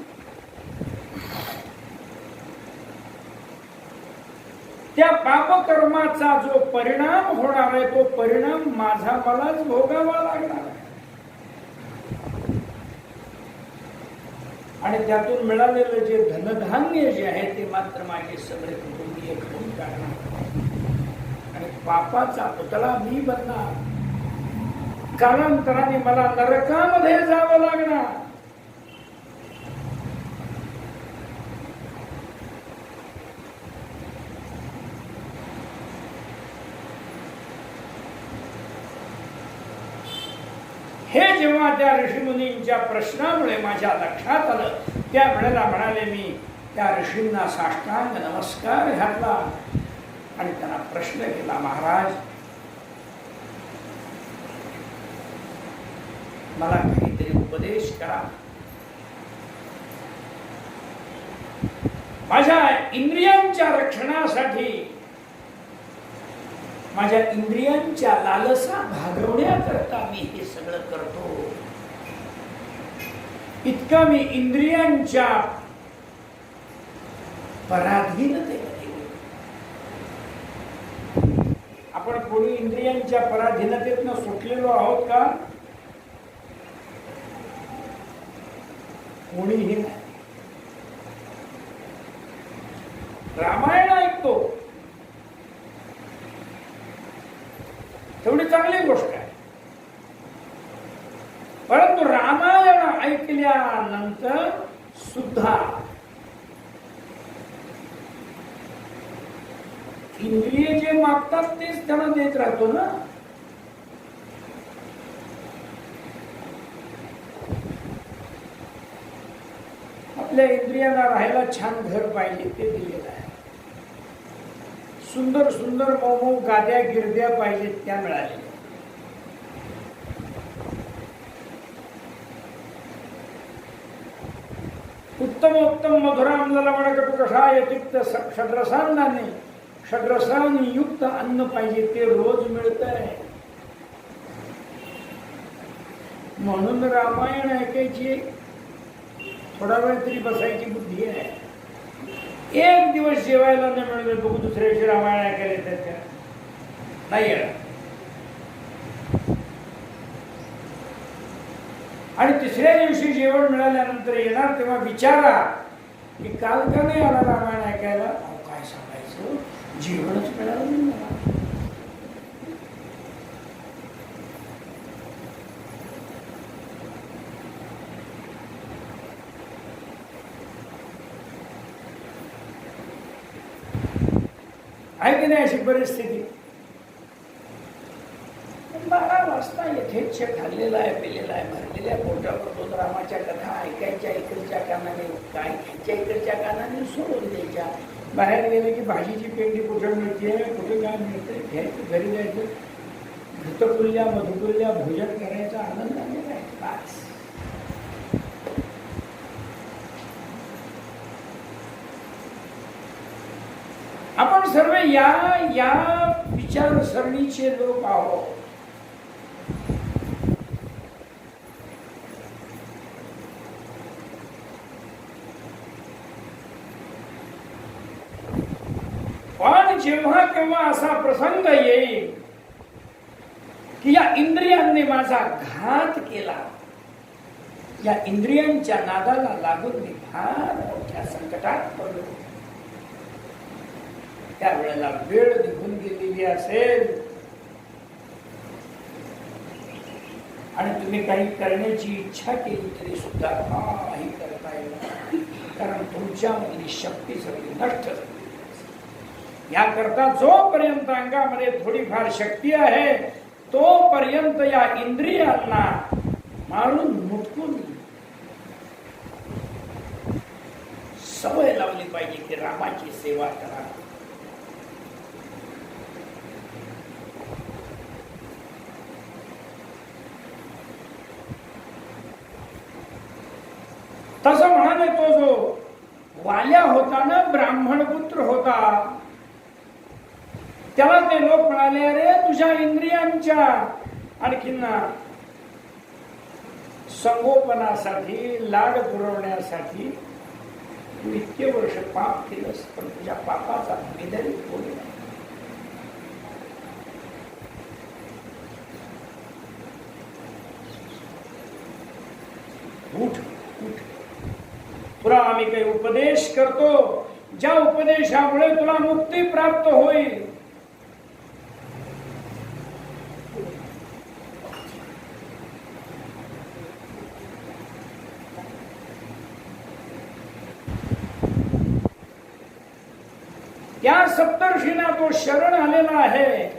त्या पापकर्माचा जो परिणाम होणार आहे तो परिणाम माझा मलाच भोगावा लागणार आहे. आणि त्यातून मिळालेलं जे धनधान्य जे आहे ते मात्र माझे सगळे कुटुंबीय खाऊन काढणार आणि पापाचा पुतळा मी बनणार. कालांतराने मला नरकामध्ये जावं लागणार. हे जेव्हा त्या ऋषीमुनींच्या प्रश्नामुळे माझ्या लक्षात आलं, त्या वेळेला म्हणाले मी त्या ऋषींना साष्टांग नमस्कार घातला आणि त्यांना प्रश्न केला, महाराज मला काहीतरी उपदेश करा. माझ्या इंद्रियांच्या रक्षणासाठी, माझ्या इंद्रियांच्या लालसा भागवण्याकरता मी हे सगळं करतो. इतका मी इंद्रियांच्या पराधीनतेमध्ये. आपण कोणी इंद्रियांच्या पराधीनतेतनं सुटलेलो आहोत का? कोणीही नाही. रामायण ऐकतो तेवढी चांगली गोष्ट आहे, परंतु रामायण ऐकल्यानंतर सुद्धा इंद्रिय जे मागतात तेच त्यांना देत राहतो ना. आपल्या इंद्रियांना राहायला छान घर पाहिजे ते दिलेलं आहे. सुंदर सुंदर मऊ गाद्या गिरद्या पाहिजेत त्या मिळालेल्या. उत्तम उत्तम मधुराम ललवणकटु कषाय तिक्त षड्रसांनाने षड्रसांनी युक्त अन्न पाहिजे ते रोज मिळतंय. म्हणून रामायण ऐकायची थोडा वेळ तरी बसायची बुद्धी आहे. एक दिवस जेवायला नाही मिळलं बघू दुसऱ्या दिवशी रामायण ऐकायला येतात का? नाही येणार. आणि तिसऱ्या दिवशी जेवण मिळाल्यानंतर येणार तेव्हा विचारा की काल का नाही आला रामायण ऐकायला? काय सांगायचं, जेवणच मिळालं नाही मला. आहे की नाही अशी परिस्थिती? 12 वाजता यथेच्छ खाल्लेला आहे, पिलेला आहे, भरलेल्या पोटावर 2 रामाच्या कथा ऐकायच्या इकडच्या कानाने, काय खायच्या इकडच्या कानाने सोडून द्यायच्या. बाहेर गेले की भाजीची पेंडी कुठे मिळते, कुठे काय मिळते, घ्यायचं, घरी जायचं, घृतकुल्या मधुकुल्या भोजन करायचा आनंदाने राहायचं. बस. आपण सर्व या विचारसरणीचे लोक आहोत. जेव्हा केव्हा असा प्रसंग येईल की या इंद्रियांनी माझा घात केला, या इंद्रियांच्या नादाला लागून मी फार मोठ्या संकटात पडलो, त्यावेळेला वेळ निघून गेलेली असेल आणि तुम्ही काही करण्याची इच्छा केली तरी सुद्धा काही करता येईल, कारण तुमच्यामधली शक्ती सगळी नष्ट झाली। याकरता जोपर्यंत अंगामध्ये थोडीफार शक्ती आहे तोपर्यंत या इंद्रियांना मारून मुटकून सवय लावली पाहिजे की रामाची सेवा करा। तसं म्हणाले तो जो वाल्या होता ना, ब्राह्मण पुत्र होता, त्याला ते लोक म्हणाले, अरे तुझ्या इंद्रियांच्या आणखीन संगोपनासाठी, लाड पुरवण्यासाठी तू इतके वर्ष पाप केलंस, पण तुझ्या पापाचा निधन होईल नाही। उठ उठ, तुला आम्ही काही उपदेश करतो, ज्या उपदेशामुळे तुला मुक्ती प्राप्त होईल। त्या सप्तर्षींना तो शरण आलेला आहे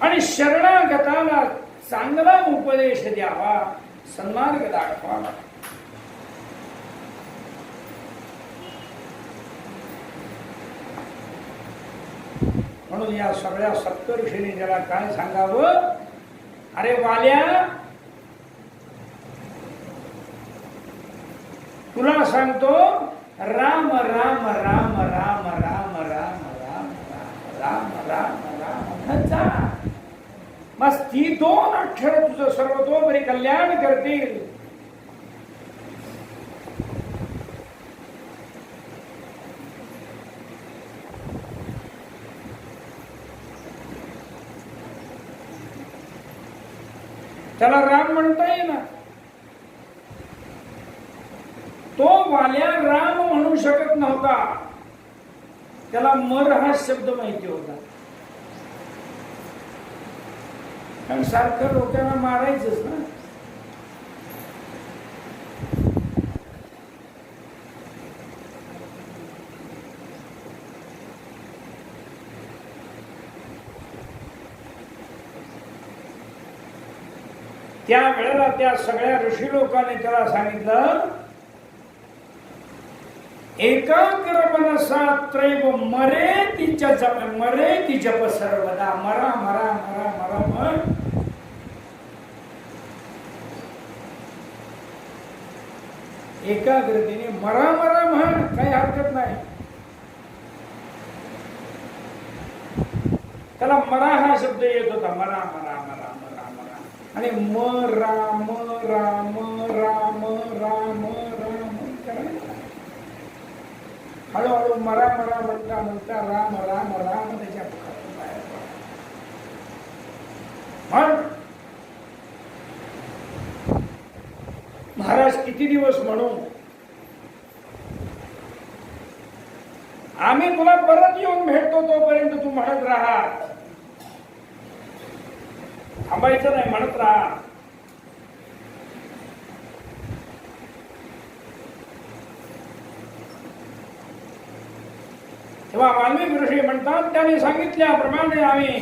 आणि शरणागताला चांगला उपदेश द्यावा, सन्मार्ग दाखवावा। म्हणून या सगळ्या सप्तर्षींनी त्याला काय सांगावं, अरे वाल्या, तुला सांगतो राम राम राम राम राम राम राम राम राम राम जा, बस ती दोन अक्षर तुझं सर्वतोपरी कल्याण करतील। त्याला राम म्हणता येईल ना, तो वाल्या राम म्हणू शकत नव्हता, त्याला मर हा शब्द माहिती होता, कारण सारखं लोकांना मारायचंच ना। त्या वेळेला त्या सगळ्या ऋषी लोकांनी त्याला सांगितलं, एकाग्र मनसा त्रैव मरेति जप सर्वदा, मरा मरा मरा मरा मर। एकाग्रतेने मरा मरा म्हण, काही हरकत नाही। त्याला मरा हा शब्द येत होता, मरा मरा मरा मरा मरा, आणि म राम राम राम राम राम करायला हळूहळू मरा मरा म्हणता म्हणता राम राम राम त्याच्या म्हण। महाराज किती दिवस म्हणू, आम्ही तुला परत येऊन भेटतो तोपर्यंत तू म्हणत राहा, थांबायचं नाही, म्हणत राहा। तेव्हा वाल्मिक ऋषी म्हणतात, त्याने सांगितल्याप्रमाणे आम्ही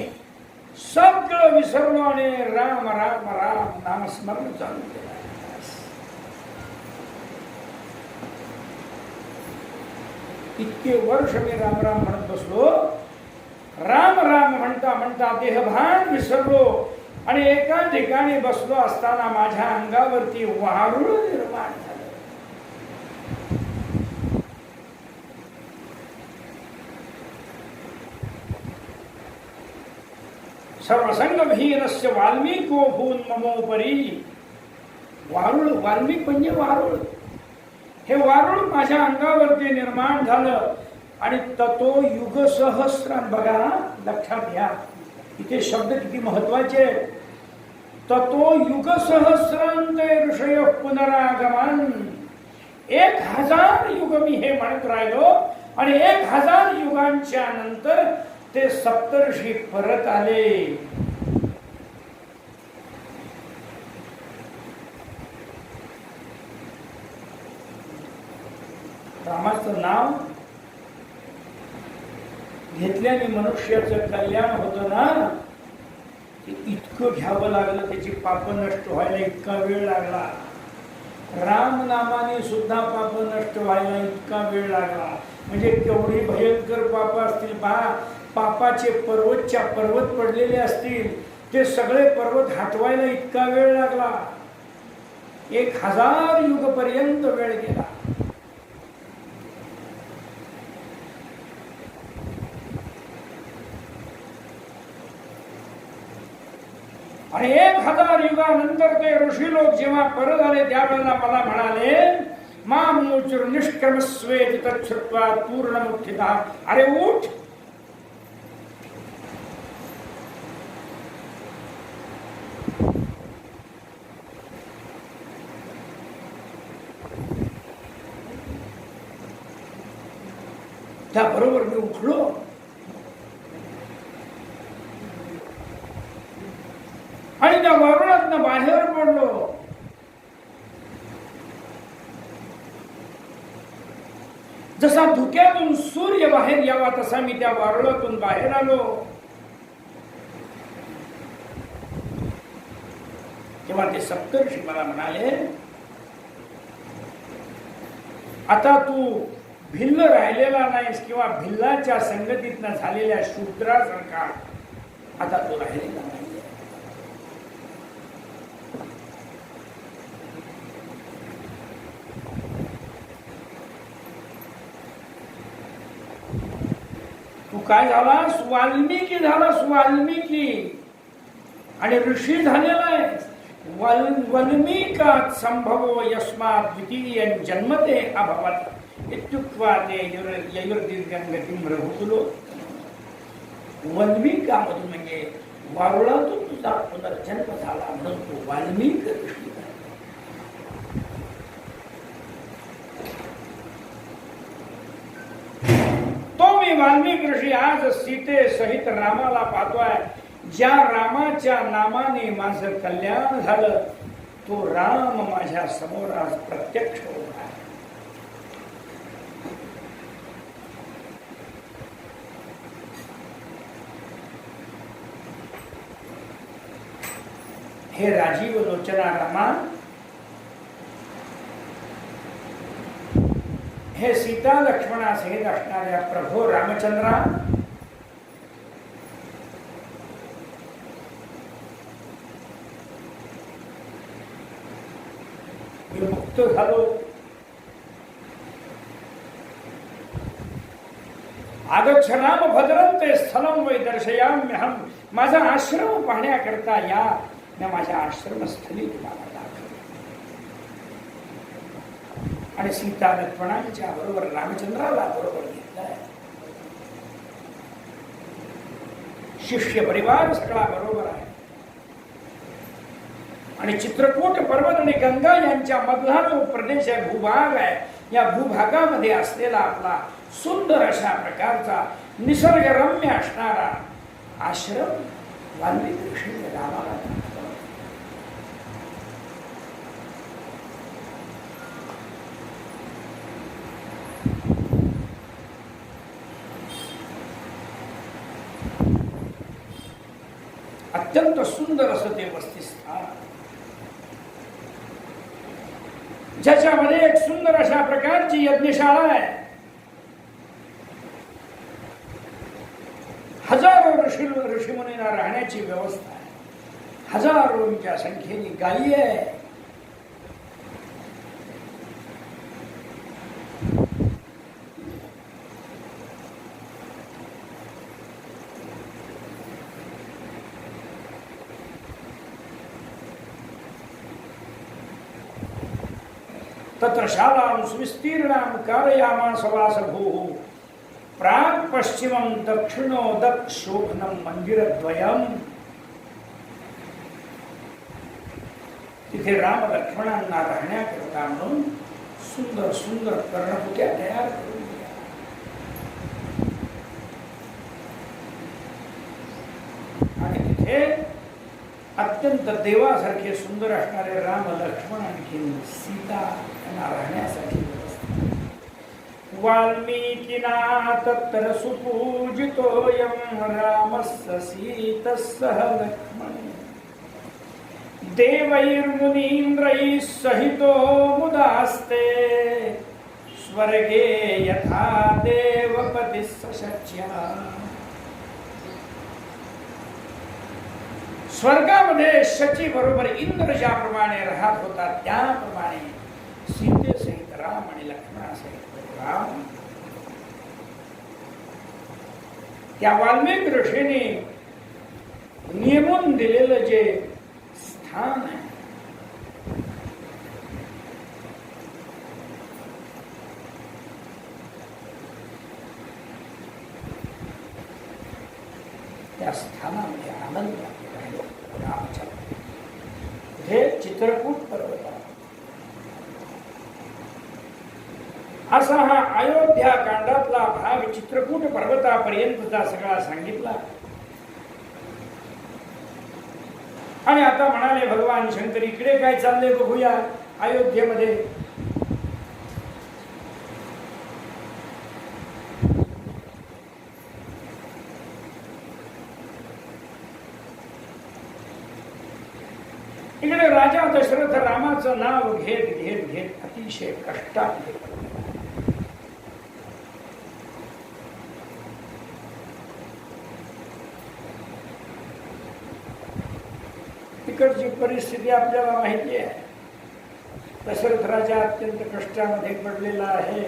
सगळं विसरलो आणि राम राम राम नामस्मरण चालू केलं। इतके वर्ष मी राम राम म्हणत बसलो, राम राम म्हणता म्हणता देहभान विसरलो आणि एका ठिकाणी बसलो असताना माझ्या अंगावरती वारुळ निर्माण झालं। सर्वसंगभीरस्य वाल्मीको भून ममोपरी। वारुळ, वाल्मिक म्हणजे वारुळ, हे वारुळ माझ्या अंगावरती निर्माण झालं आणि ततो युग सहस्रान, बघा लक्षात घ्या इथे शब्द किती महत्वाचे आहेत. ततो युग सहस्रांते ऋषय पुनरागमन, 1000 युग मी हे म्हणत राहिलो आणि 1000 युगांच्या नंतर ते सप्तर्षी परत आले. रामाचं नाव घेतल्याने मनुष्याचं कल्याण होतं ना, इतकं घ्यावं लागलं, त्याची पाप नष्ट व्हायला इतका वेळ लागला. राम नामाने सुद्धा पाप नष्ट व्हायला इतका वेळ लागला. म्हणजे केवढी भयंकर पाप असतील पहा. पापाचे पर्वतच्या पर्वत पडलेले असतील, ते सगळे पर्वत हटवायला इतका वेळ लागला. 1000 युग पर्यंत वेळ गेला. आणि 1000 युगानंतर ते ऋषी लोक जेव्हा परत आले त्यावेळेला मला म्हणाले, मामूचुर निष्क्रमस्वेति तच्छ्रुत्वा पूर्णमुत्थितः. अरे उठ, त्याबरोबर मी उठलो. आणि त्या वारुळातनं बाहेर पडलो. जसा धुक्यातून सूर्य बाहेर यावा तसा मी त्या वारुळातून बाहेर आलो. तेव्हा ते सप्तर्षी मला म्हणाले, आता तू भिल्ल राहिलेला नाहीस किंवा भिल्लाच्या संगतीतनं झालेल्या शूद्रासारखा आता तू राहिलेला नाही. तू काय झालास? वाल्मिकी झालास, वाल्मिकी. आणि ऋषी झालेला आहे. वल्मीकात संभवो यस्मात् द्वितीय जन्मते अभवत् इत्युक्त्वा ते ययुर्दीर्घं गतिं रघुकुलो. वल्मीकामधून म्हणजे वारुळातून तुझा पुनर्जन्म झाला म्हणून तू वाल्मिक ऋषी. वाल्मिक ऋषी आज सीते सहित रामाला पाहतोय. ज्या रामाच्या नामाने माझं कल्याण झालं तो राम माझ्या समोर आज प्रत्यक्ष होत आहे. हे राजीव लोचना रामा, हे सीता लक्ष्मणा सहित असणाऱ्या प्रभू रामचंद्रा, मी मुक्त झालो. आगच्छनाम भद्रंते स्थलम वै दर्शयाम्यहम. माझा आश्रम पाहण्याकरता या. मी माझ्या आश्रमस्थळी तुम्हाला दाखवतो. आणि सीता लक्ष्मणांच्या बरोबर रामचंद्राला बरोबर घेतलाय. शिष्य परिवार सगळा बरोबर आहे. आणि चित्रकूट पर्वत आणि गंगा यांच्या मधला जो प्रदेश आहे, भूभाग आहे, या भूभागामध्ये असलेला आपला सुंदर अशा प्रकारचा निसर्गरम्य असणारा आश्रम वाल्मिकी ऋषी रामाला अत्यंत सुंदर असं ते वसतिस्थान, ज्याच्यामध्ये एक सुंदर अशा प्रकारची यज्ञशाळा आहे. हजारो ऋषीमुनींना राहण्याची व्यवस्था आहे. हजारोंच्या संख्येने गायी आहे. तत्र शालां सुविस्तीर्णां कारयामास वासभूः. प्राग पश्चिमम दक्षिणोदक शोभनम मंदिरद्वयम. तिथे राम लक्ष्मणांना राहण्याकरता म्हणून सुंदर सुंदर कर्णकुट्या तयार करून दिल्या. आणि तिथे अत्यंत देवासारखे सुंदर असणारे राम लक्ष्मण आणखी सीता यांना राहण्यासाठी व्यवस्था. वाल्मीकिना तत्र सुपूजितोऽयं रामस्य सीतः लक्ष्मण देवैर्मुनीन्द्रैः सहितो मुदास्ते स्वर्गे यथा देवपतिः सशच्यः. स्वर्गामध्ये शची बरोबर इंद्र ज्याप्रमाणे राहत होता त्याप्रमाणे सीतेसहित राम आणि लक्ष्मणासहित राम त्या वाल्मिकी ऋषीने नियमून दिलेलं जे स्थान आहे त्या स्थानामध्ये आनंद राहिलो. हे चित्रकूट पर्वत असा हा अयोध्या कांडातला भाग चित्रकूट पर्वतापर्यंतचा सगळा सांगितला. आणि आता म्हणाले भगवान शंकर इकडे काय चाललंय बघूया अयोध्येमध्ये. इकडे राजा दशरथ रामाचं नाव घेत घेत घेत अतिशय कष्टात घेत. तिकडची परिस्थिती आपल्याला माहिती आहे. दशरथ राजा अत्यंत कष्टामध्ये पडलेला आहे.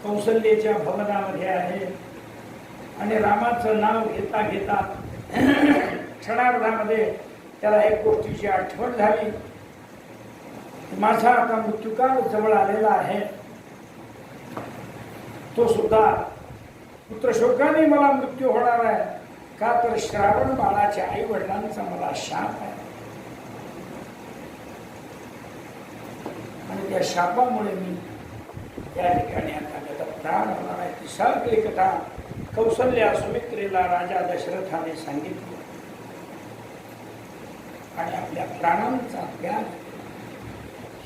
कौसल्याच्या भवनामध्ये आहे आणि रामाचं नाव घेता घेता क्षणार्धामध्ये त्याला एक गोष्टीची आठवण झाली. माझा आता मृत्यूकाळ जवळ आलेला आहे. तो सुद्धा पुत्रशोकाने मला मृत्यू होणार आहे का तर श्रावण बाळाच्या आई वडिलांचा मला शाप आहे आणि त्या शापामुळे मी त्या ठिकाणी आता प्राण होणार आहे. ती सगळी कथा कौसल्या सुमित्रेला राजा दशरथाने सांगितली आणि आपल्या प्राणांचा त्याग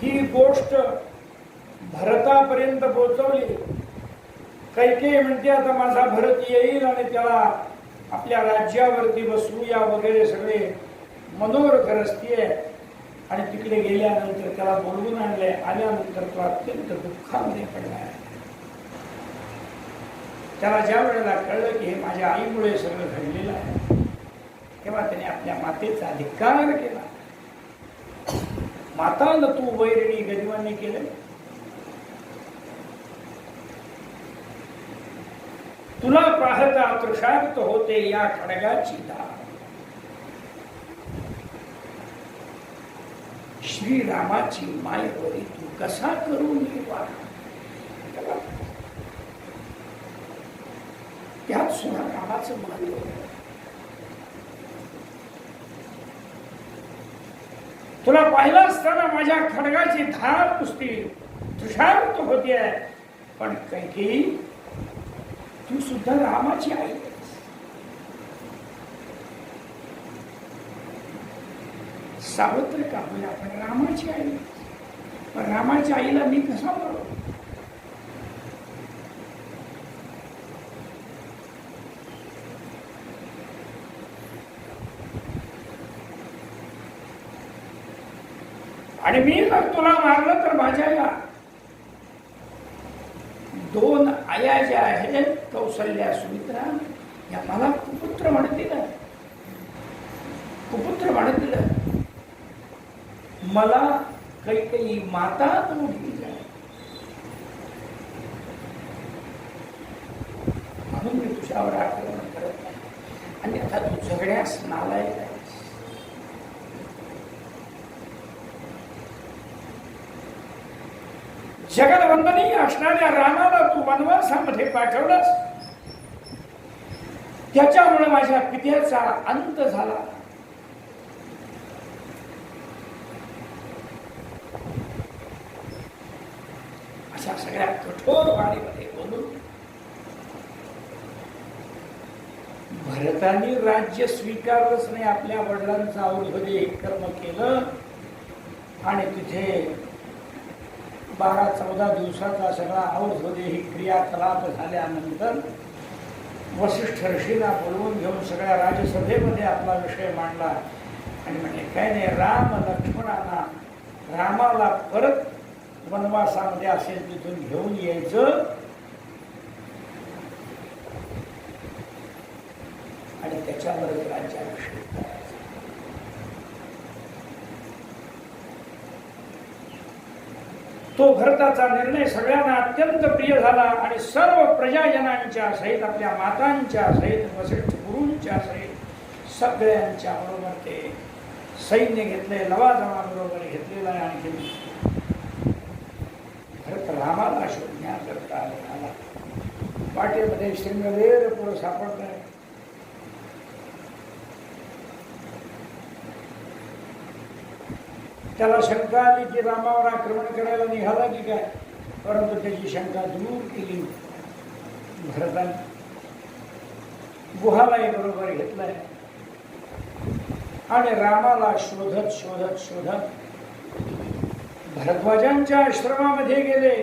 ही गोष्ट भरतापर्यंत पोहोचवली. कैकेयी म्हणते आता माझा भरत येईल आणि त्याला आपल्या राज्यावरती बसवूया वगैरे सगळे मनोरथ रस्तीये. आणि तिकडे गेल्यानंतर त्याला बोलवून आणले. आल्यानंतर तो अत्यंत दुःखामध्ये पडला आहे. त्याला ज्या वेळेला कळलं की हे माझ्या आईमुळे सगळं घडलेलं आहे तेव्हा त्याने आपल्या मातेचा धिक्कार केला. माता न तू वैरिणी गजवानी केलं. तुला पाहता तृषार्त होते या खडगाची धार. श्रीरामाची मायवरी तू कसा करून निवार. त्यात सुद्धा रामाचं महत्व. तुला पाहिलं असताना माझ्या खडगाची धार पुसती तृषार्त होती आहे. पण कैकेयी तू सुद्धा रामाची आई आहेस. सावत्र का होईल आपण रामाची आई. पण रामाच्या आईला मी कसा म्हणू. आणि मी जर तुला मारलं तर माझ्या दोन आया ज्या आहेत कौसल्या सुमित्रा या मला कुपुत्र म्हणतील. कुपुत्र म्हणतील. मला कैकेयी माता मोठी जाय म्हणून मी तुझ्यावर आक्रमण करत नाही. आणि आता तू झगड्यास नालायक आहे. जगदवंदनीय असणाऱ्या रामाला तू वनवासामध्ये पाठवलास. त्याच्यामुळे माझ्या पित्याचा अंत झाला. अशा सगळ्या कठोर वाणीमध्ये बोलून भरताने राज्य स्वीकारलंच नाही. आपल्या वडिलांचा औरधे कर्म केलं आणि तिथे 12-14 दिवसाचा सगळा औरधे ही क्रियाकलाप झाल्यानंतर वसिष्ठ ऋषीला बोलवून घेऊन सगळ्या राजसभेमध्ये आपला विषय मांडला आणि म्हणजे काय नाही, राम लक्ष्मणांना रामाला परत वनवासामध्ये असेल तिथून घेऊन यायचं आणि त्याच्यावरच राज्याभिषेक करायचा. तो भरताचा निर्णय सगळ्यांना अत्यंत प्रिय झाला आणि सर्व प्रजाजनांच्या सहित, आपल्या मातांच्या सहित, वसिष्ठ गुरूंच्या सहित सगळ्यांच्या बरोबर ते सैन्य घेतले, लवाजमा बरोबर घेतलेला आहे. आणखी भरत रामाला शोधण्याकरता आला. वाटेमध्ये शृंगवेर पुढे सापडत आहे. त्याला शंका आली की रामावर आक्रमण करायला निघाला की काय, परंतु त्याची शंका दूर केली भरताने. गुहालाही बरोबर घेतलाय आणि रामाला शोधत शोधत शोधत भरद्वाजांच्या आश्रमामध्ये गेले.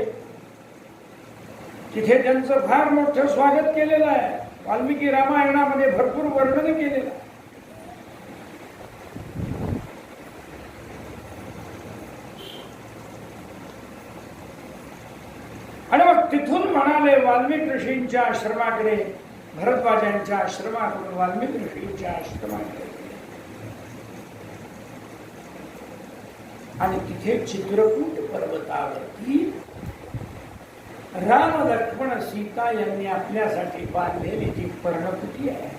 तिथे त्यांचं फार मोठं स्वागत केलेलं आहे. वाल्मिकी रामायणामध्ये भरपूर वर्णन केलेलं आहे. आणि मग तिथून म्हणाले वाल्मिक ऋषींच्या आश्रमाकडे, भरद्वाजांच्या आश्रमाकडून वाल्मिक ऋषींच्या आश्रमाकडे. आणि तिथे चित्रकूट पर्वतावरती राम लक्ष्मण सीता यांनी आपल्यासाठी बांधलेली जी पर्णकुटी आहे,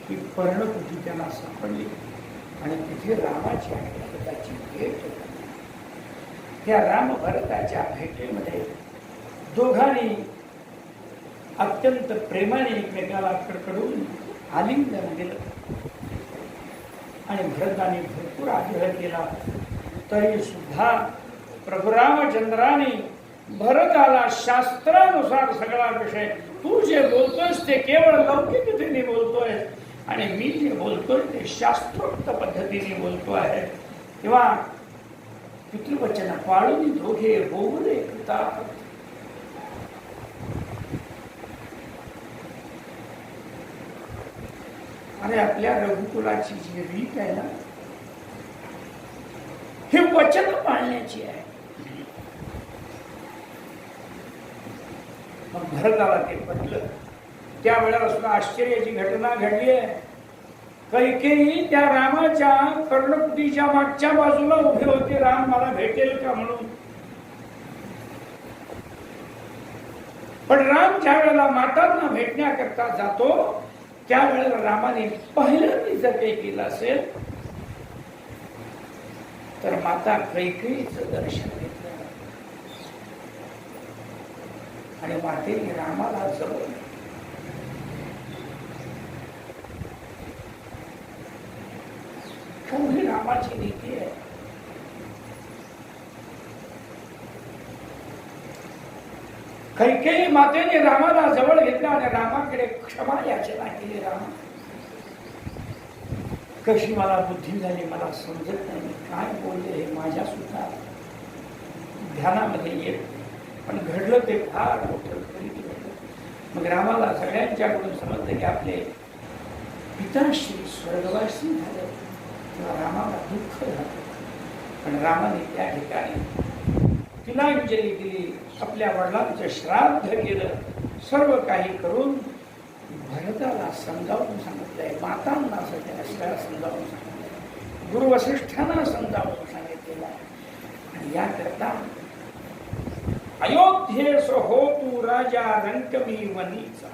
ही पर्णकुटी त्यांना सापडली आणि तिथे रामाची आणि भरताची भेट झाली. त्या राम भरताच्या भेटेमध्ये दोघांनी अत्यंत प्रेमाने एकमेकाला कडकडून आलिंगन दिलं आणि भरताने भरपूर आग्रह केला. तरी सुद्धा प्रभू रामचंद्राने भरताला शास्त्रानुसार सगळा विषय, तू जे बोलतोयस ते केवळ लौकिकतेने बोलतोय आणि मी जे बोलतोय ते शास्त्रोक्त पद्धतीने बोलतो आहे, तेव्हा पितृवचन पाळून दोघे होऊन कृतार्थ. आणि आपल्या रघुकुलाची जी रीत आहे ना, हे वचन पाळण्याची आहे. मग भरताला ते पटलं. त्यावेळेला सुद्धा आश्चर्याची घटना घडली आहे. कैकेयी त्या रामाच्या कर्णकुटीच्या मागच्या बाजूला उभे होते, राम मला भेटेल का म्हणून. पण राम ज्या वेळेला मातांना भेटण्याकरता जातो त्यावेळेला रामाने पहिल्यांदा जर काही केलं असेल तर माता कैकेयीचं दर्शन घेतलं आणि मातेने रामाला जवळ. ही रामाची नीती आहे. कैकेयी मातेने रामाला जवळ घेतलं आणि रामाकडे क्षमा याचना केली. राम, कशी मला बुद्धी झाली मला समजत नाही, काय बोलले हे माझ्या सुद्धा ध्यानामध्ये येत, पण घडलं ते फार मोठं घडलं. मग रामाला सगळ्यांच्याकडून समजलं की आपले पिताश्री स्वर्गवासी झाले, तेव्हा रामाला दुःख झालं. पण रामाने त्या ठिकाणी तिलांजली दिली, आपल्या वडिलांचं श्राद्ध केलं, सर्व काही करून भरताला समजावून सांगितलंय, मातांना सगळ्या समजावून सांगितलंय, गुरु वसिष्ठांना समजावून सांगितलेलं आहे. आणि याकरता अयोध्येस हो तू राजा रंकमी वनीचा,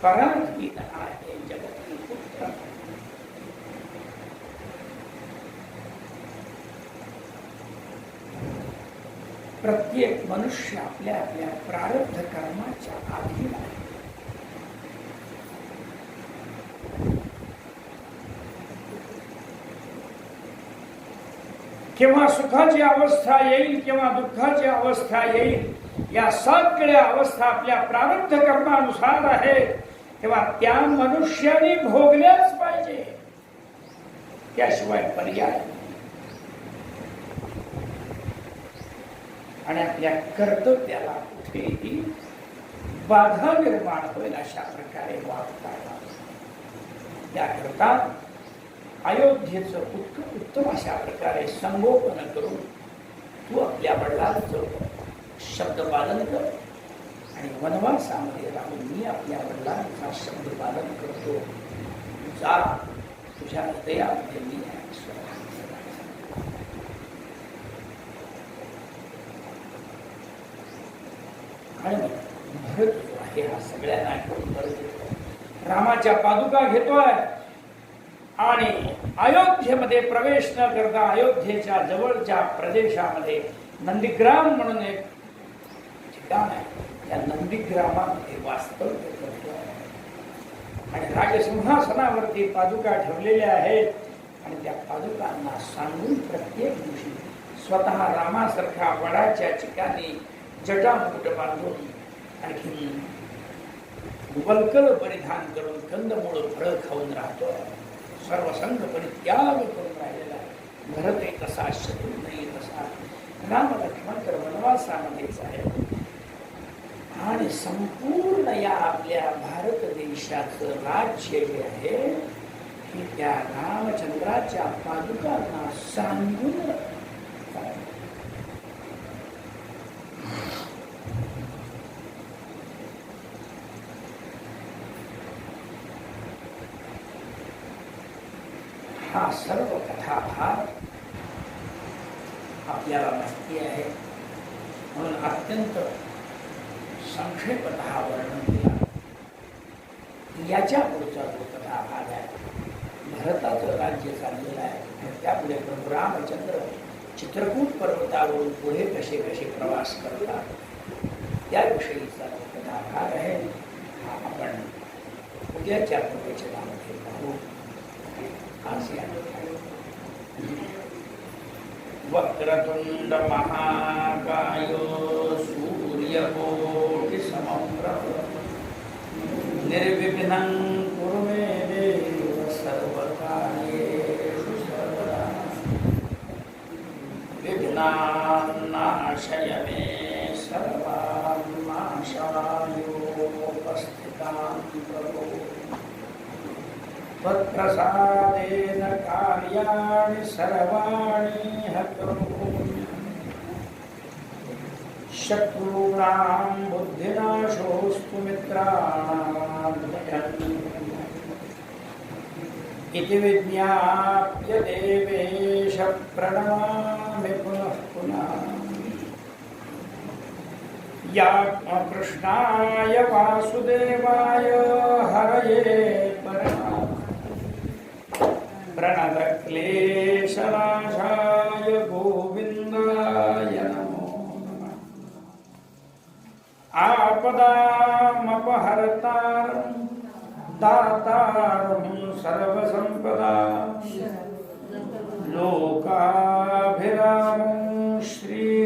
पराधीन आहे जगती पुत्र. प्रत्येक मनुष्य आपल्या आपल्या प्रारब्ध कर्माच्या अधीन आहे. केव्हा सुखाची अवस्था येईल, केव्हा दुःखाची अवस्था येईल, या सगळ्या अवस्था आपल्या प्रारब्ध कर्मानुसार आहे. तेव्हा त्या मनुष्याने भोगल्याच पाहिजे, त्याशिवाय पर्याय नाही. आणि आपल्या कर्तव्याला कुठेही बाधा निर्माण होईल अशा प्रकारे वागता यावं. त्याकरता अयोध्येचं उत्तम अशा प्रकारे संगोपन करून तू आपल्या वडिलांचं शब्द पालन कर. आणि वनवासामध्ये राहून मी आपल्या वडिलांचा शब्द पालन करतो. जा, तुझ्या हृदयामध्ये मी आहे. आणि भरत जो आहे हा सगळ्यांना घेऊन परत येतो. रामाच्या पादुका घेतोय आणि अयोध्येमध्ये प्रवेश न करता अयोध्येच्या जवळच्या प्रदेशामध्ये नंदीग्राम म्हणून एक ठिकाण आहे, त्या नंदीग्रामामध्ये वास्तव्य करतो. आणि राजसिंहासनावरती पादुका ठेवलेल्या आहेत. आणि त्या पादुकांना सांगून प्रत्येक दिवशी स्वतः रामासारखा वडाच्या ठिकाणी जटामुकुट बांधून आणखी वल्कल परिधान करून कंदमूळ फळं खाऊन राहतो. सर्व संघ परित्याग करून राहिलेला आहे. भरत एक तसा, शत्रुघ्न तसा, राम लक्ष्मण तर वनवासामध्येच आहे. आणि संपूर्ण या आपल्या भारत देशाचं राज्य जे आहे की त्या रामचंद्राच्या पादुकांना सांगून हा सर्व कथाभाग आपल्याला माहिती आहे. म्हणून अत्यंत संक्षेपतः वर्णन केला. याच्या पुढचा जो कथाभाग आहे, भरताचं राज्य चाललेलं आहे. त्यापुढे प्रभू रामचंद्र चित्रकूट पर्वतावरून पुढे कसे कसे प्रवास करतात त्याविषयीचा जो कथाभाग आहे हा आपण उद्याच्या प्रवचनामध्ये पाहू. वक्रतुंड महाकायो सूर्यकोटि समप्रभ निर्विघ्नं कुरु मे देव सर्वकार्येषु सर्वदा. विघ्नान् नाशय मे सर्वान् नाशायोपस्थितां प्रभो. त्वत्प्रसादेन कार्याणि सर्वाणि करोमि. शत्रूणां बुद्धिनाशोऽस्तु मित्राणां जयम्. इति विज्ञाप्य देवेश प्रणमामि पुनः पुनः. या कृष्णाय वासुदेवाय हरये प्रणतक्लेशनाशाय गोविन्दाय नमो नमः. आपदामपहर्तारं दातारं सर्वसम्पदां लोकाभिरामं श्री